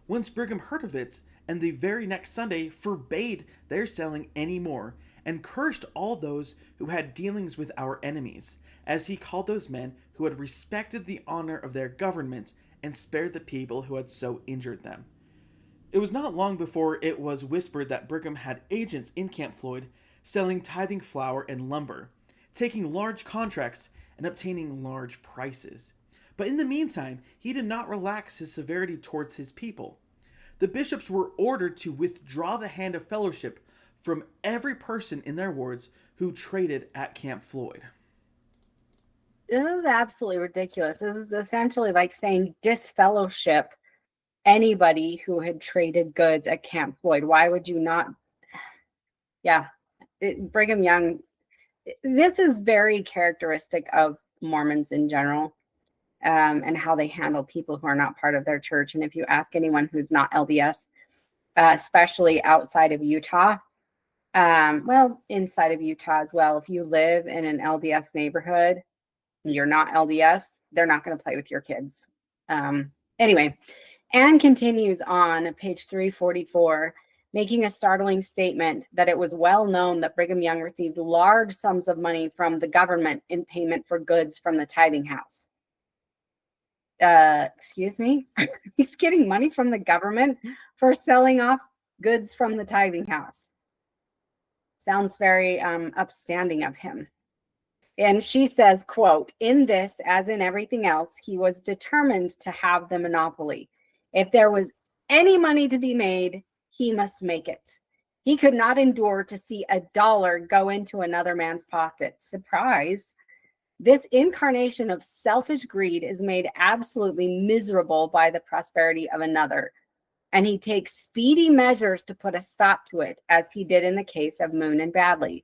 Once Brigham heard of it, and the very next Sunday forbade their selling any more, and cursed all those who had dealings with our enemies, as he called those men who had respected the honor of their government and spared the people who had so injured them. It was not long before it was whispered that Brigham had agents in Camp Floyd selling tithing flour and lumber, taking large contracts and obtaining large prices. But in the meantime, he did not relax his severity towards his people. The bishops were ordered to withdraw the hand of fellowship from every person in their wards who traded at Camp Floyd. This is absolutely ridiculous. This is essentially like saying disfellowship anybody who had traded goods at Camp Floyd. Why would you not? Yeah, Brigham Young, this is very characteristic of Mormons in general, and how they handle people who are not part of their church. And if you ask anyone who's not LDS, especially outside of Utah, well, inside of Utah as well, if you live in an LDS neighborhood, you're not LDS, they're not going to play with your kids. Anyway, Anne continues on page 344, making a startling statement that it was well known that Brigham Young received large sums of money from the government in payment for goods from the tithing house. Excuse me? He's getting money from the government for selling off goods from the tithing house. Sounds very upstanding of him. And she says, quote, "In this, as in everything else, he was determined to have the monopoly. If there was any money to be made, he must make it. He could not endure to see a dollar go into another man's pocket." Surprise. This incarnation of selfish greed is made absolutely miserable by the prosperity of another, and he takes speedy measures to put a stop to it, as he did in the case of Moon and Badley.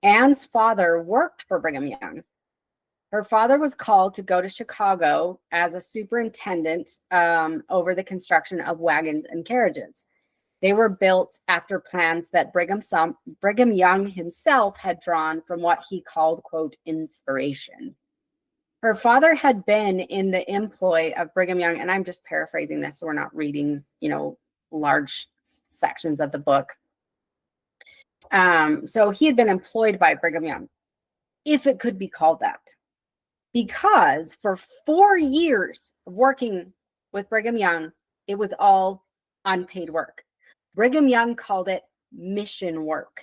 Anne's father worked for Brigham Young. Her father was called to go to Chicago as a superintendent over the construction of wagons and carriages. They were built after plans that Brigham Young himself had drawn from what he called, quote, inspiration. Her father had been in the employ of Brigham Young, and I'm just paraphrasing this, so we're not reading, large sections of the book. So he had been employed by Brigham Young, if it could be called that, because for 4 years of working with Brigham Young, it was all unpaid work. Brigham Young called it mission work,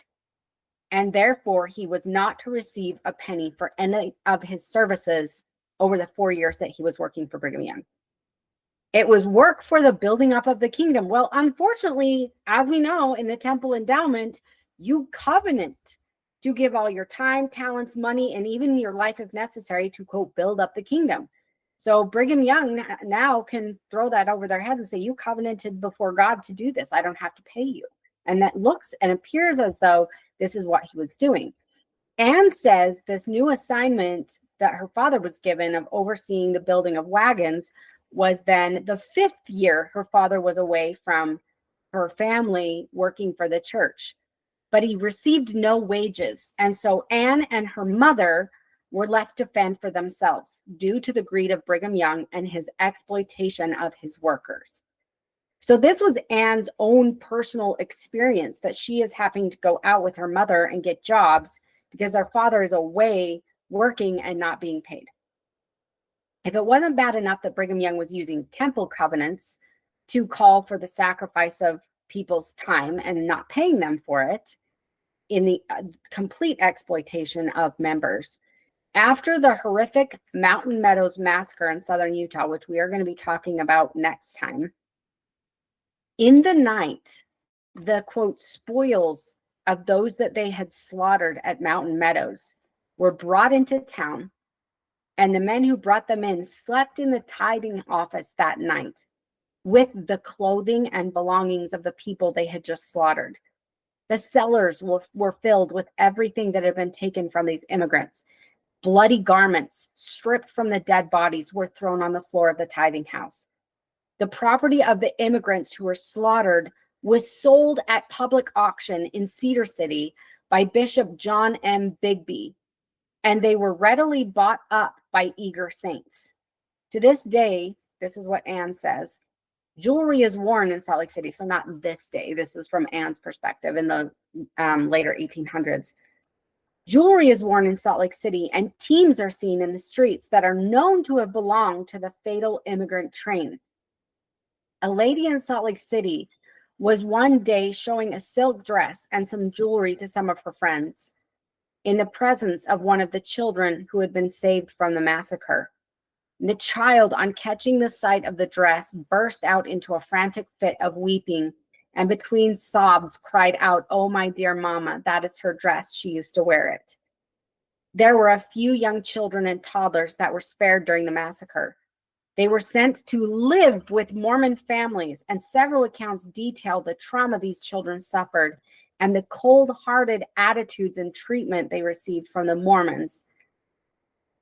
and therefore he was not to receive a penny for any of his services over the 4 years that he was working for Brigham Young. It was work for the building up of the kingdom. Well, unfortunately, as we know in the temple endowment, you covenant to give all your time, talents, money, and even your life if necessary to, quote, build up the kingdom. So Brigham Young now can throw that over their heads and say, you covenanted before God to do this. I don't have to pay you. And that looks and appears as though this is what he was doing. Anne says this new assignment that her father was given of overseeing the building of wagons was then the 5th year her father was away from her family working for the church. But he received no wages. And so Anne and her mother were left to fend for themselves due to the greed of Brigham Young and his exploitation of his workers. So this was Anne's own personal experience, that she is having to go out with her mother and get jobs because their father is away working and not being paid. If it wasn't bad enough that Brigham Young was using temple covenants to call for the sacrifice of people's time and not paying them for it, in the complete exploitation of members. After the horrific Mountain Meadows massacre in southern Utah, which we are going to be talking about next time, in the night, the, quote, spoils of those that they had slaughtered at Mountain Meadows were brought into town, and the men who brought them in slept in the tithing office that night with the clothing and belongings of the people they had just slaughtered. The cellars were filled with everything that had been taken from these immigrants. Bloody garments stripped from the dead bodies were thrown on the floor of the tithing house. The property of the immigrants who were slaughtered was sold at public auction in Cedar City by Bishop John M. Bigby, and they were readily bought up by eager saints. To this day, this is what Anne says, jewelry is worn in Salt Lake City. So not this day. This is from Anne's perspective in the later 1800s. Jewelry is worn in Salt Lake City, and teams are seen in the streets that are known to have belonged to the fatal immigrant train. A lady in Salt Lake City was one day showing a silk dress and some jewelry to some of her friends in the presence of one of the children who had been saved from the massacre. The child, on catching the sight of the dress, burst out into a frantic fit of weeping, and between sobs cried out, "Oh, my dear mama, that is her dress. She used to wear it." There were a few young children and toddlers that were spared during the massacre. They were sent to live with Mormon families, and several accounts detail the trauma these children suffered and the cold-hearted attitudes and treatment they received from the Mormons.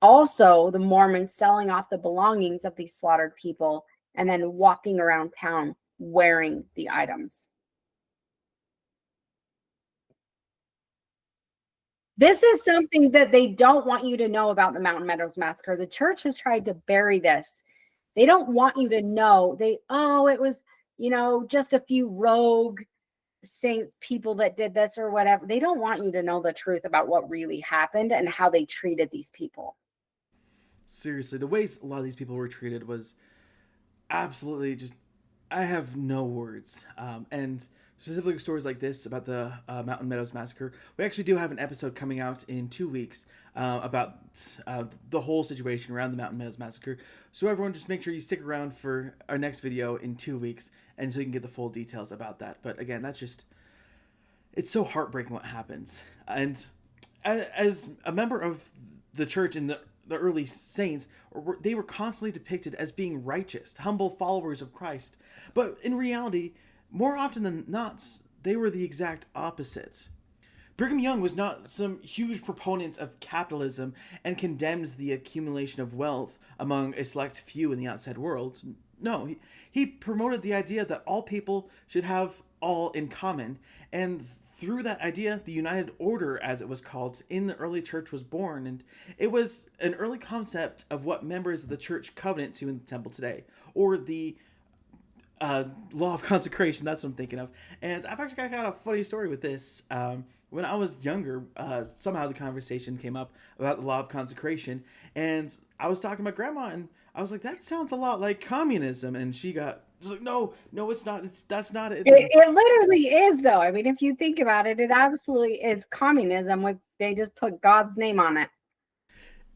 Also, the Mormons selling off the belongings of these slaughtered people and then walking around town wearing the items. This is something that they don't want you to know about the Mountain Meadows Massacre. The church has tried to bury this. They don't want you to know. It was, just a few rogue saint people that did this or whatever. They don't want you to know the truth about what really happened and how they treated these people. Seriously, the ways a lot of these people were treated was absolutely just, I have no words. And specifically stories like this about the Mountain Meadows Massacre, we actually do have an episode coming out in 2 weeks about the whole situation around the Mountain Meadows Massacre. So everyone, just make sure you stick around for our next video in 2 weeks, and so you can get the full details about that. But again, it's so heartbreaking what happens. And as a member of the church in the early saints, they were constantly depicted as being righteous, humble followers of Christ. But in reality, more often than not, they were the exact opposite. Brigham Young was not some huge proponent of capitalism and condemns the accumulation of wealth among a select few in the outside world. No, he promoted the idea that all people should have all in common, and through that idea, the United Order, as it was called, in the early church was born, and it was an early concept of what members of the church covenant to in the temple today, or the law of consecration. That's what I'm thinking of. And I've actually got a funny story with this. When I was younger, somehow the conversation came up about the law of consecration, and I was talking to my grandma, and I was like, "That sounds a lot like communism," and she got just like, "No, it's not. That's not it." It literally is, though. I mean, if you think about it, it absolutely is communism. They just put God's name on it.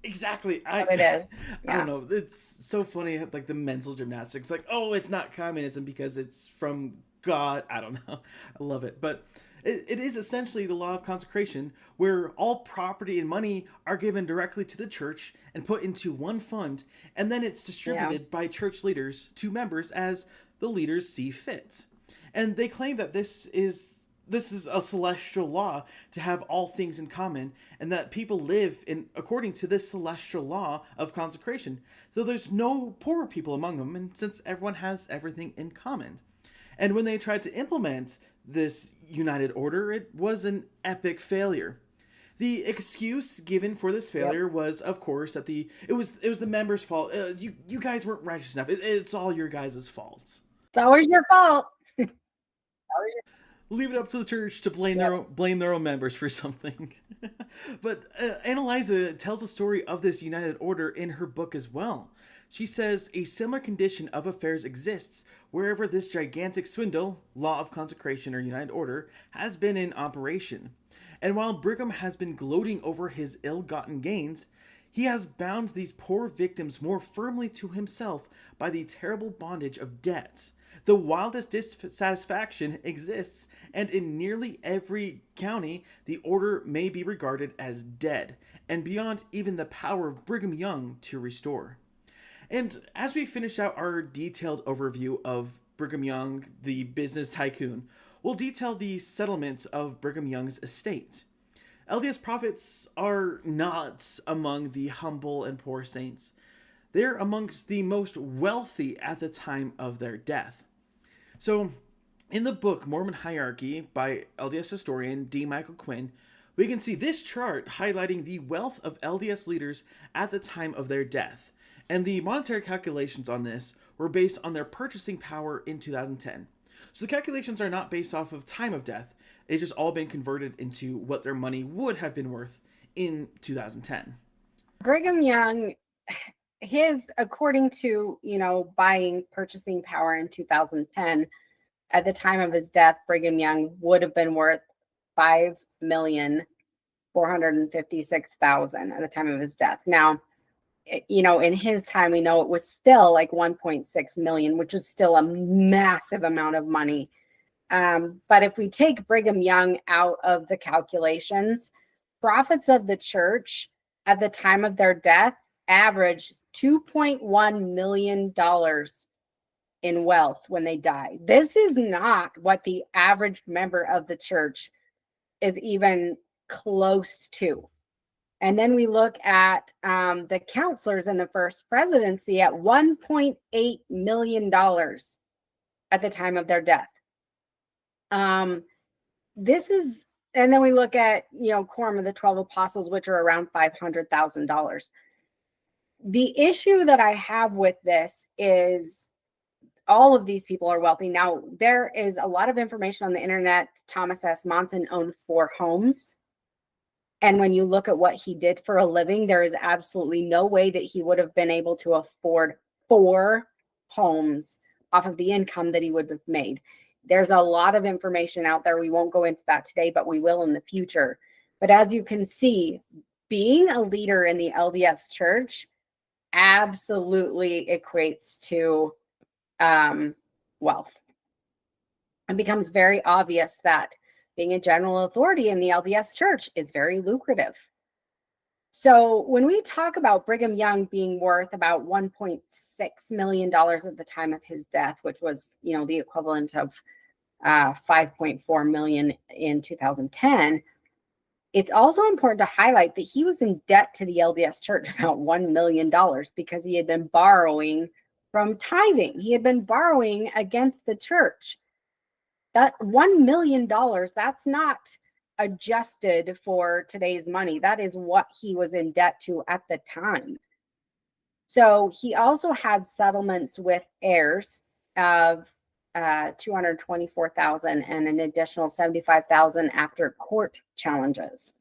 Exactly. It is. Yeah. I don't know. It's so funny, like the mental gymnastics. Like, oh, it's not communism because it's from God. I don't know. I love it. But it is essentially the law of consecration, where all property and money are given directly to the church and put into one fund, and then it's distributed by church leaders to members as the leaders see fit. And they claim that this is a celestial law to have all things in common, and that people live in according to this celestial law of consecration. So there's no poor people among them, and since everyone has everything in common. And when they tried to implement this united order, it was an epic failure. The excuse given for this failure was, of course, that it was the members' fault. You guys weren't righteous enough. It's all your guys' fault. It's always your fault. Leave it up to the church to blame their own members for something. But Annalisa tells a story of this united order in her book as well. She says a similar condition of affairs exists wherever this gigantic swindle, law of consecration or united order, has been in operation. And while Brigham has been gloating over his ill-gotten gains, he has bound these poor victims more firmly to himself by the terrible bondage of debt. The wildest dissatisfaction exists, and in nearly every county, the order may be regarded as dead, and beyond even the power of Brigham Young to restore. And as we finish out our detailed overview of Brigham Young, the business tycoon, we'll detail the settlements of Brigham Young's estate. LDS prophets are not among the humble and poor saints. They're amongst the most wealthy at the time of their death. So, in the book Mormon Hierarchy by LDS historian D. Michael Quinn, we can see this chart highlighting the wealth of LDS leaders at the time of their death. And the monetary calculations on this were based on their purchasing power in 2010. So the calculations are not based off of time of death. It's just all been converted into what their money would have been worth in 2010. Brigham Young, according to, purchasing power in 2010, at the time of his death, Brigham Young would have been worth $5,456,000 at the time of his death. Now, in his time, we know it was still like 1.6 million, which is still a massive amount of money. But if we take Brigham Young out of the calculations, prophets of the church at the time of their death averaged $2.1 million in wealth when they die. This is not what the average member of the church is even close to. And then we look at the counselors in the first presidency at $1.8 million at the time of their death. And then we look at, Quorum of the 12 Apostles, which are around $500,000. The issue that I have with this is all of these people are wealthy. Now, there is a lot of information on the internet. Thomas S. Monson owned 4 homes. And when you look at what he did for a living, there is absolutely no way that he would have been able to afford 4 homes off of the income that he would have made. There's a lot of information out there. We won't go into that today, but we will in the future. But as you can see, being a leader in the LDS church absolutely equates to wealth. It becomes very obvious that being a general authority in the LDS church is very lucrative. So when we talk about Brigham Young being worth about $1.6 million at the time of his death, which was, the equivalent of $5.4 million in 2010, It's also important to highlight that he was in debt to the LDS Church about $1 million because he had been borrowing from tithing. He had been borrowing against the church. That $1 million, that's not adjusted for today's money. That is what he was in debt to at the time. So he also had settlements with heirs of $224,000 and an additional $75,000 after court challenges.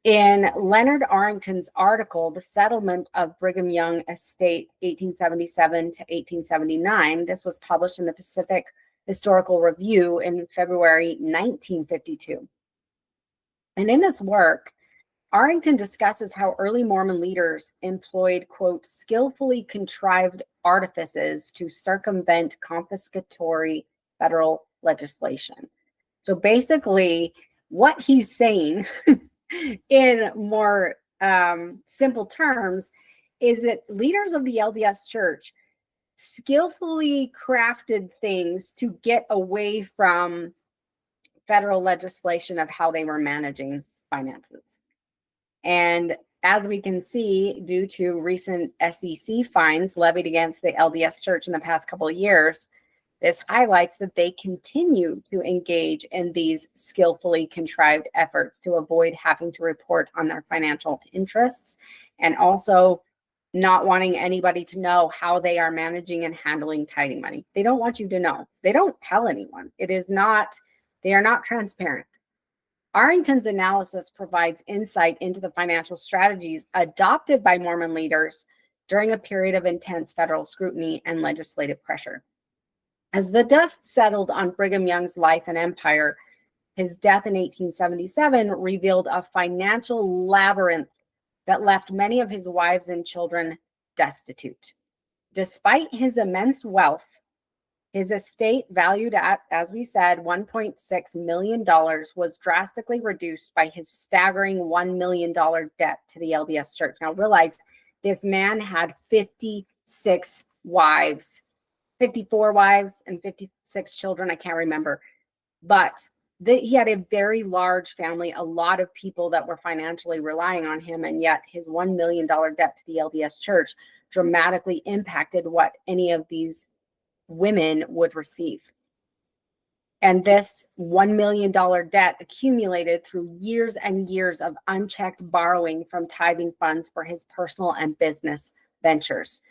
In Leonard Arrington's article, The Settlement of Brigham Young Estate, 1877 to 1879, this was published in the Pacific Historical Review in February 1952. And in this work, Arrington discusses how early Mormon leaders employed, quote, skillfully contrived artifices to circumvent confiscatory federal legislation. So basically, what he's saying in more simple terms is that leaders of the LDS Church skillfully crafted things to get away from federal legislation of how they were managing finances. And as we can see, due to recent SEC fines levied against the LDS Church in the past couple of years, this highlights that they continue to engage in these skillfully contrived efforts to avoid having to report on their financial interests, and also not wanting anybody to know how they are managing and handling tithing money. They don't want you to know. They don't tell anyone. They are not transparent. Arrington's analysis provides insight into the financial strategies adopted by Mormon leaders during a period of intense federal scrutiny and legislative pressure. As the dust settled on Brigham Young's life and empire, his death in 1877 revealed a financial labyrinth that left many of his wives and children destitute. Despite his immense wealth, his estate, valued at, as we said, $1.6 million, was drastically reduced by his staggering $1 million debt to the LDS Church. Now realize this man had 56 wives, 54 wives and 56 children. I can't remember, but he had a very large family, a lot of people that were financially relying on him. And yet his $1 million debt to the LDS Church dramatically impacted what any of these women would receive. And this $1 million debt accumulated through years and years of unchecked borrowing from tithing funds for his personal and business ventures.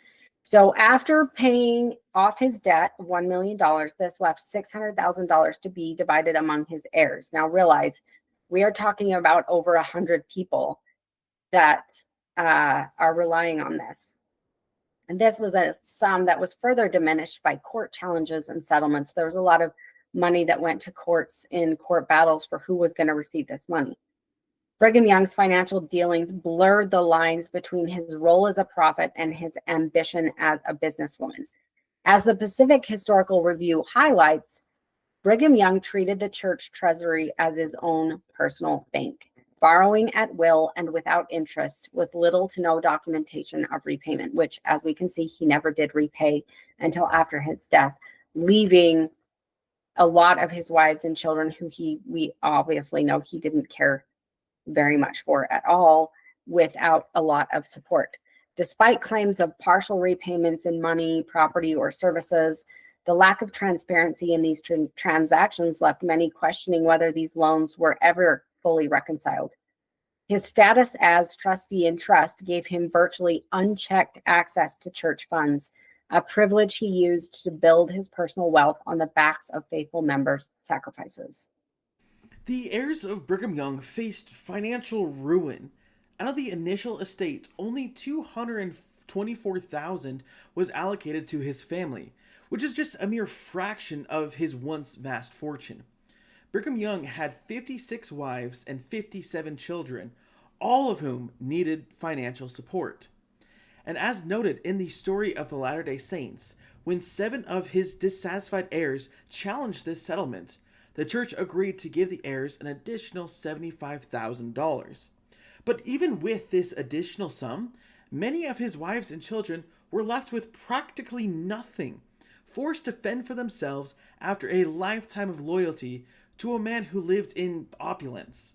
So after paying off his debt, $1 million, this left $600,000 to be divided among his heirs. Now realize we are talking about over 100 people that are relying on this. And this was a sum that was further diminished by court challenges and settlements. There was a lot of money that went to courts in court battles for who was going to receive this money. Brigham Young's financial dealings blurred the lines between his role as a prophet and his ambition as a businesswoman. As the Pacific Historical Review highlights, Brigham Young treated the church treasury as his own personal bank, borrowing at will and without interest, with little to no documentation of repayment, which, as we can see, he never did repay until after his death, leaving a lot of his wives and children who we obviously know he didn't care very much for at all, without a lot of support. Despite claims of partial repayments in money, property, or services, the lack of transparency in these transactions left many questioning whether these loans were ever fully reconciled. His status as trustee in trust gave him virtually unchecked access to church funds, a privilege he used to build his personal wealth on the backs of faithful members' sacrifices. The heirs of Brigham Young faced financial ruin. Out of the initial estate, only $224,000 was allocated to his family, which is just a mere fraction of his once vast fortune. Brigham Young had 56 wives and 57 children, all of whom needed financial support. And as noted in the story of the Latter-day Saints, when 7 of his dissatisfied heirs challenged this settlement, the church agreed to give the heirs an additional $75,000. But even with this additional sum, many of his wives and children were left with practically nothing, forced to fend for themselves after a lifetime of loyalty to a man who lived in opulence.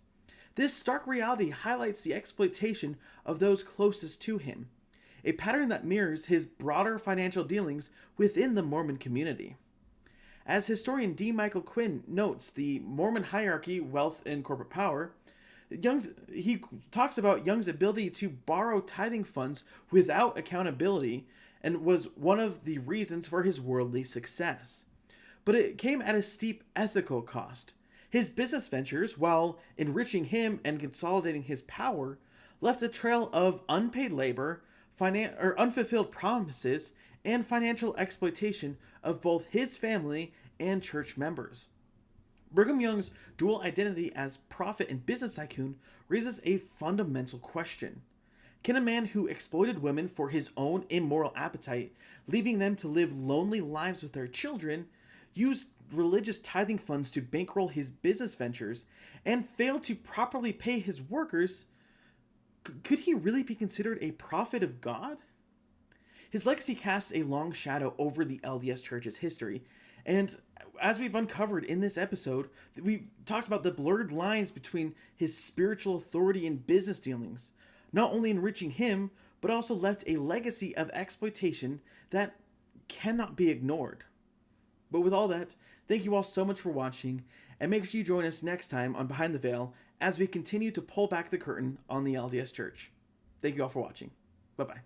This stark reality highlights the exploitation of those closest to him, a pattern that mirrors his broader financial dealings within the Mormon community. As historian D. Michael Quinn notes the Mormon hierarchy, wealth, and corporate power, he talks about Young's ability to borrow tithing funds without accountability and was one of the reasons for his worldly success. But it came at a steep ethical cost. His business ventures, while enriching him and consolidating his power, left a trail of unpaid labor, unfulfilled promises, and financial exploitation of both his family and church members. Brigham Young's dual identity as prophet and business tycoon raises a fundamental question. Can a man who exploited women for his own immoral appetite, leaving them to live lonely lives with their children, use religious tithing funds to bankroll his business ventures, and fail to properly pay his workers? Could he really be considered a prophet of God? His legacy casts a long shadow over the LDS Church's history, and as we've uncovered in this episode, we've talked about the blurred lines between his spiritual authority and business dealings, not only enriching him, but also left a legacy of exploitation that cannot be ignored. But with all that, thank you all so much for watching, and make sure you join us next time on Behind the Veil as we continue to pull back the curtain on the LDS Church. Thank you all for watching. Bye-bye.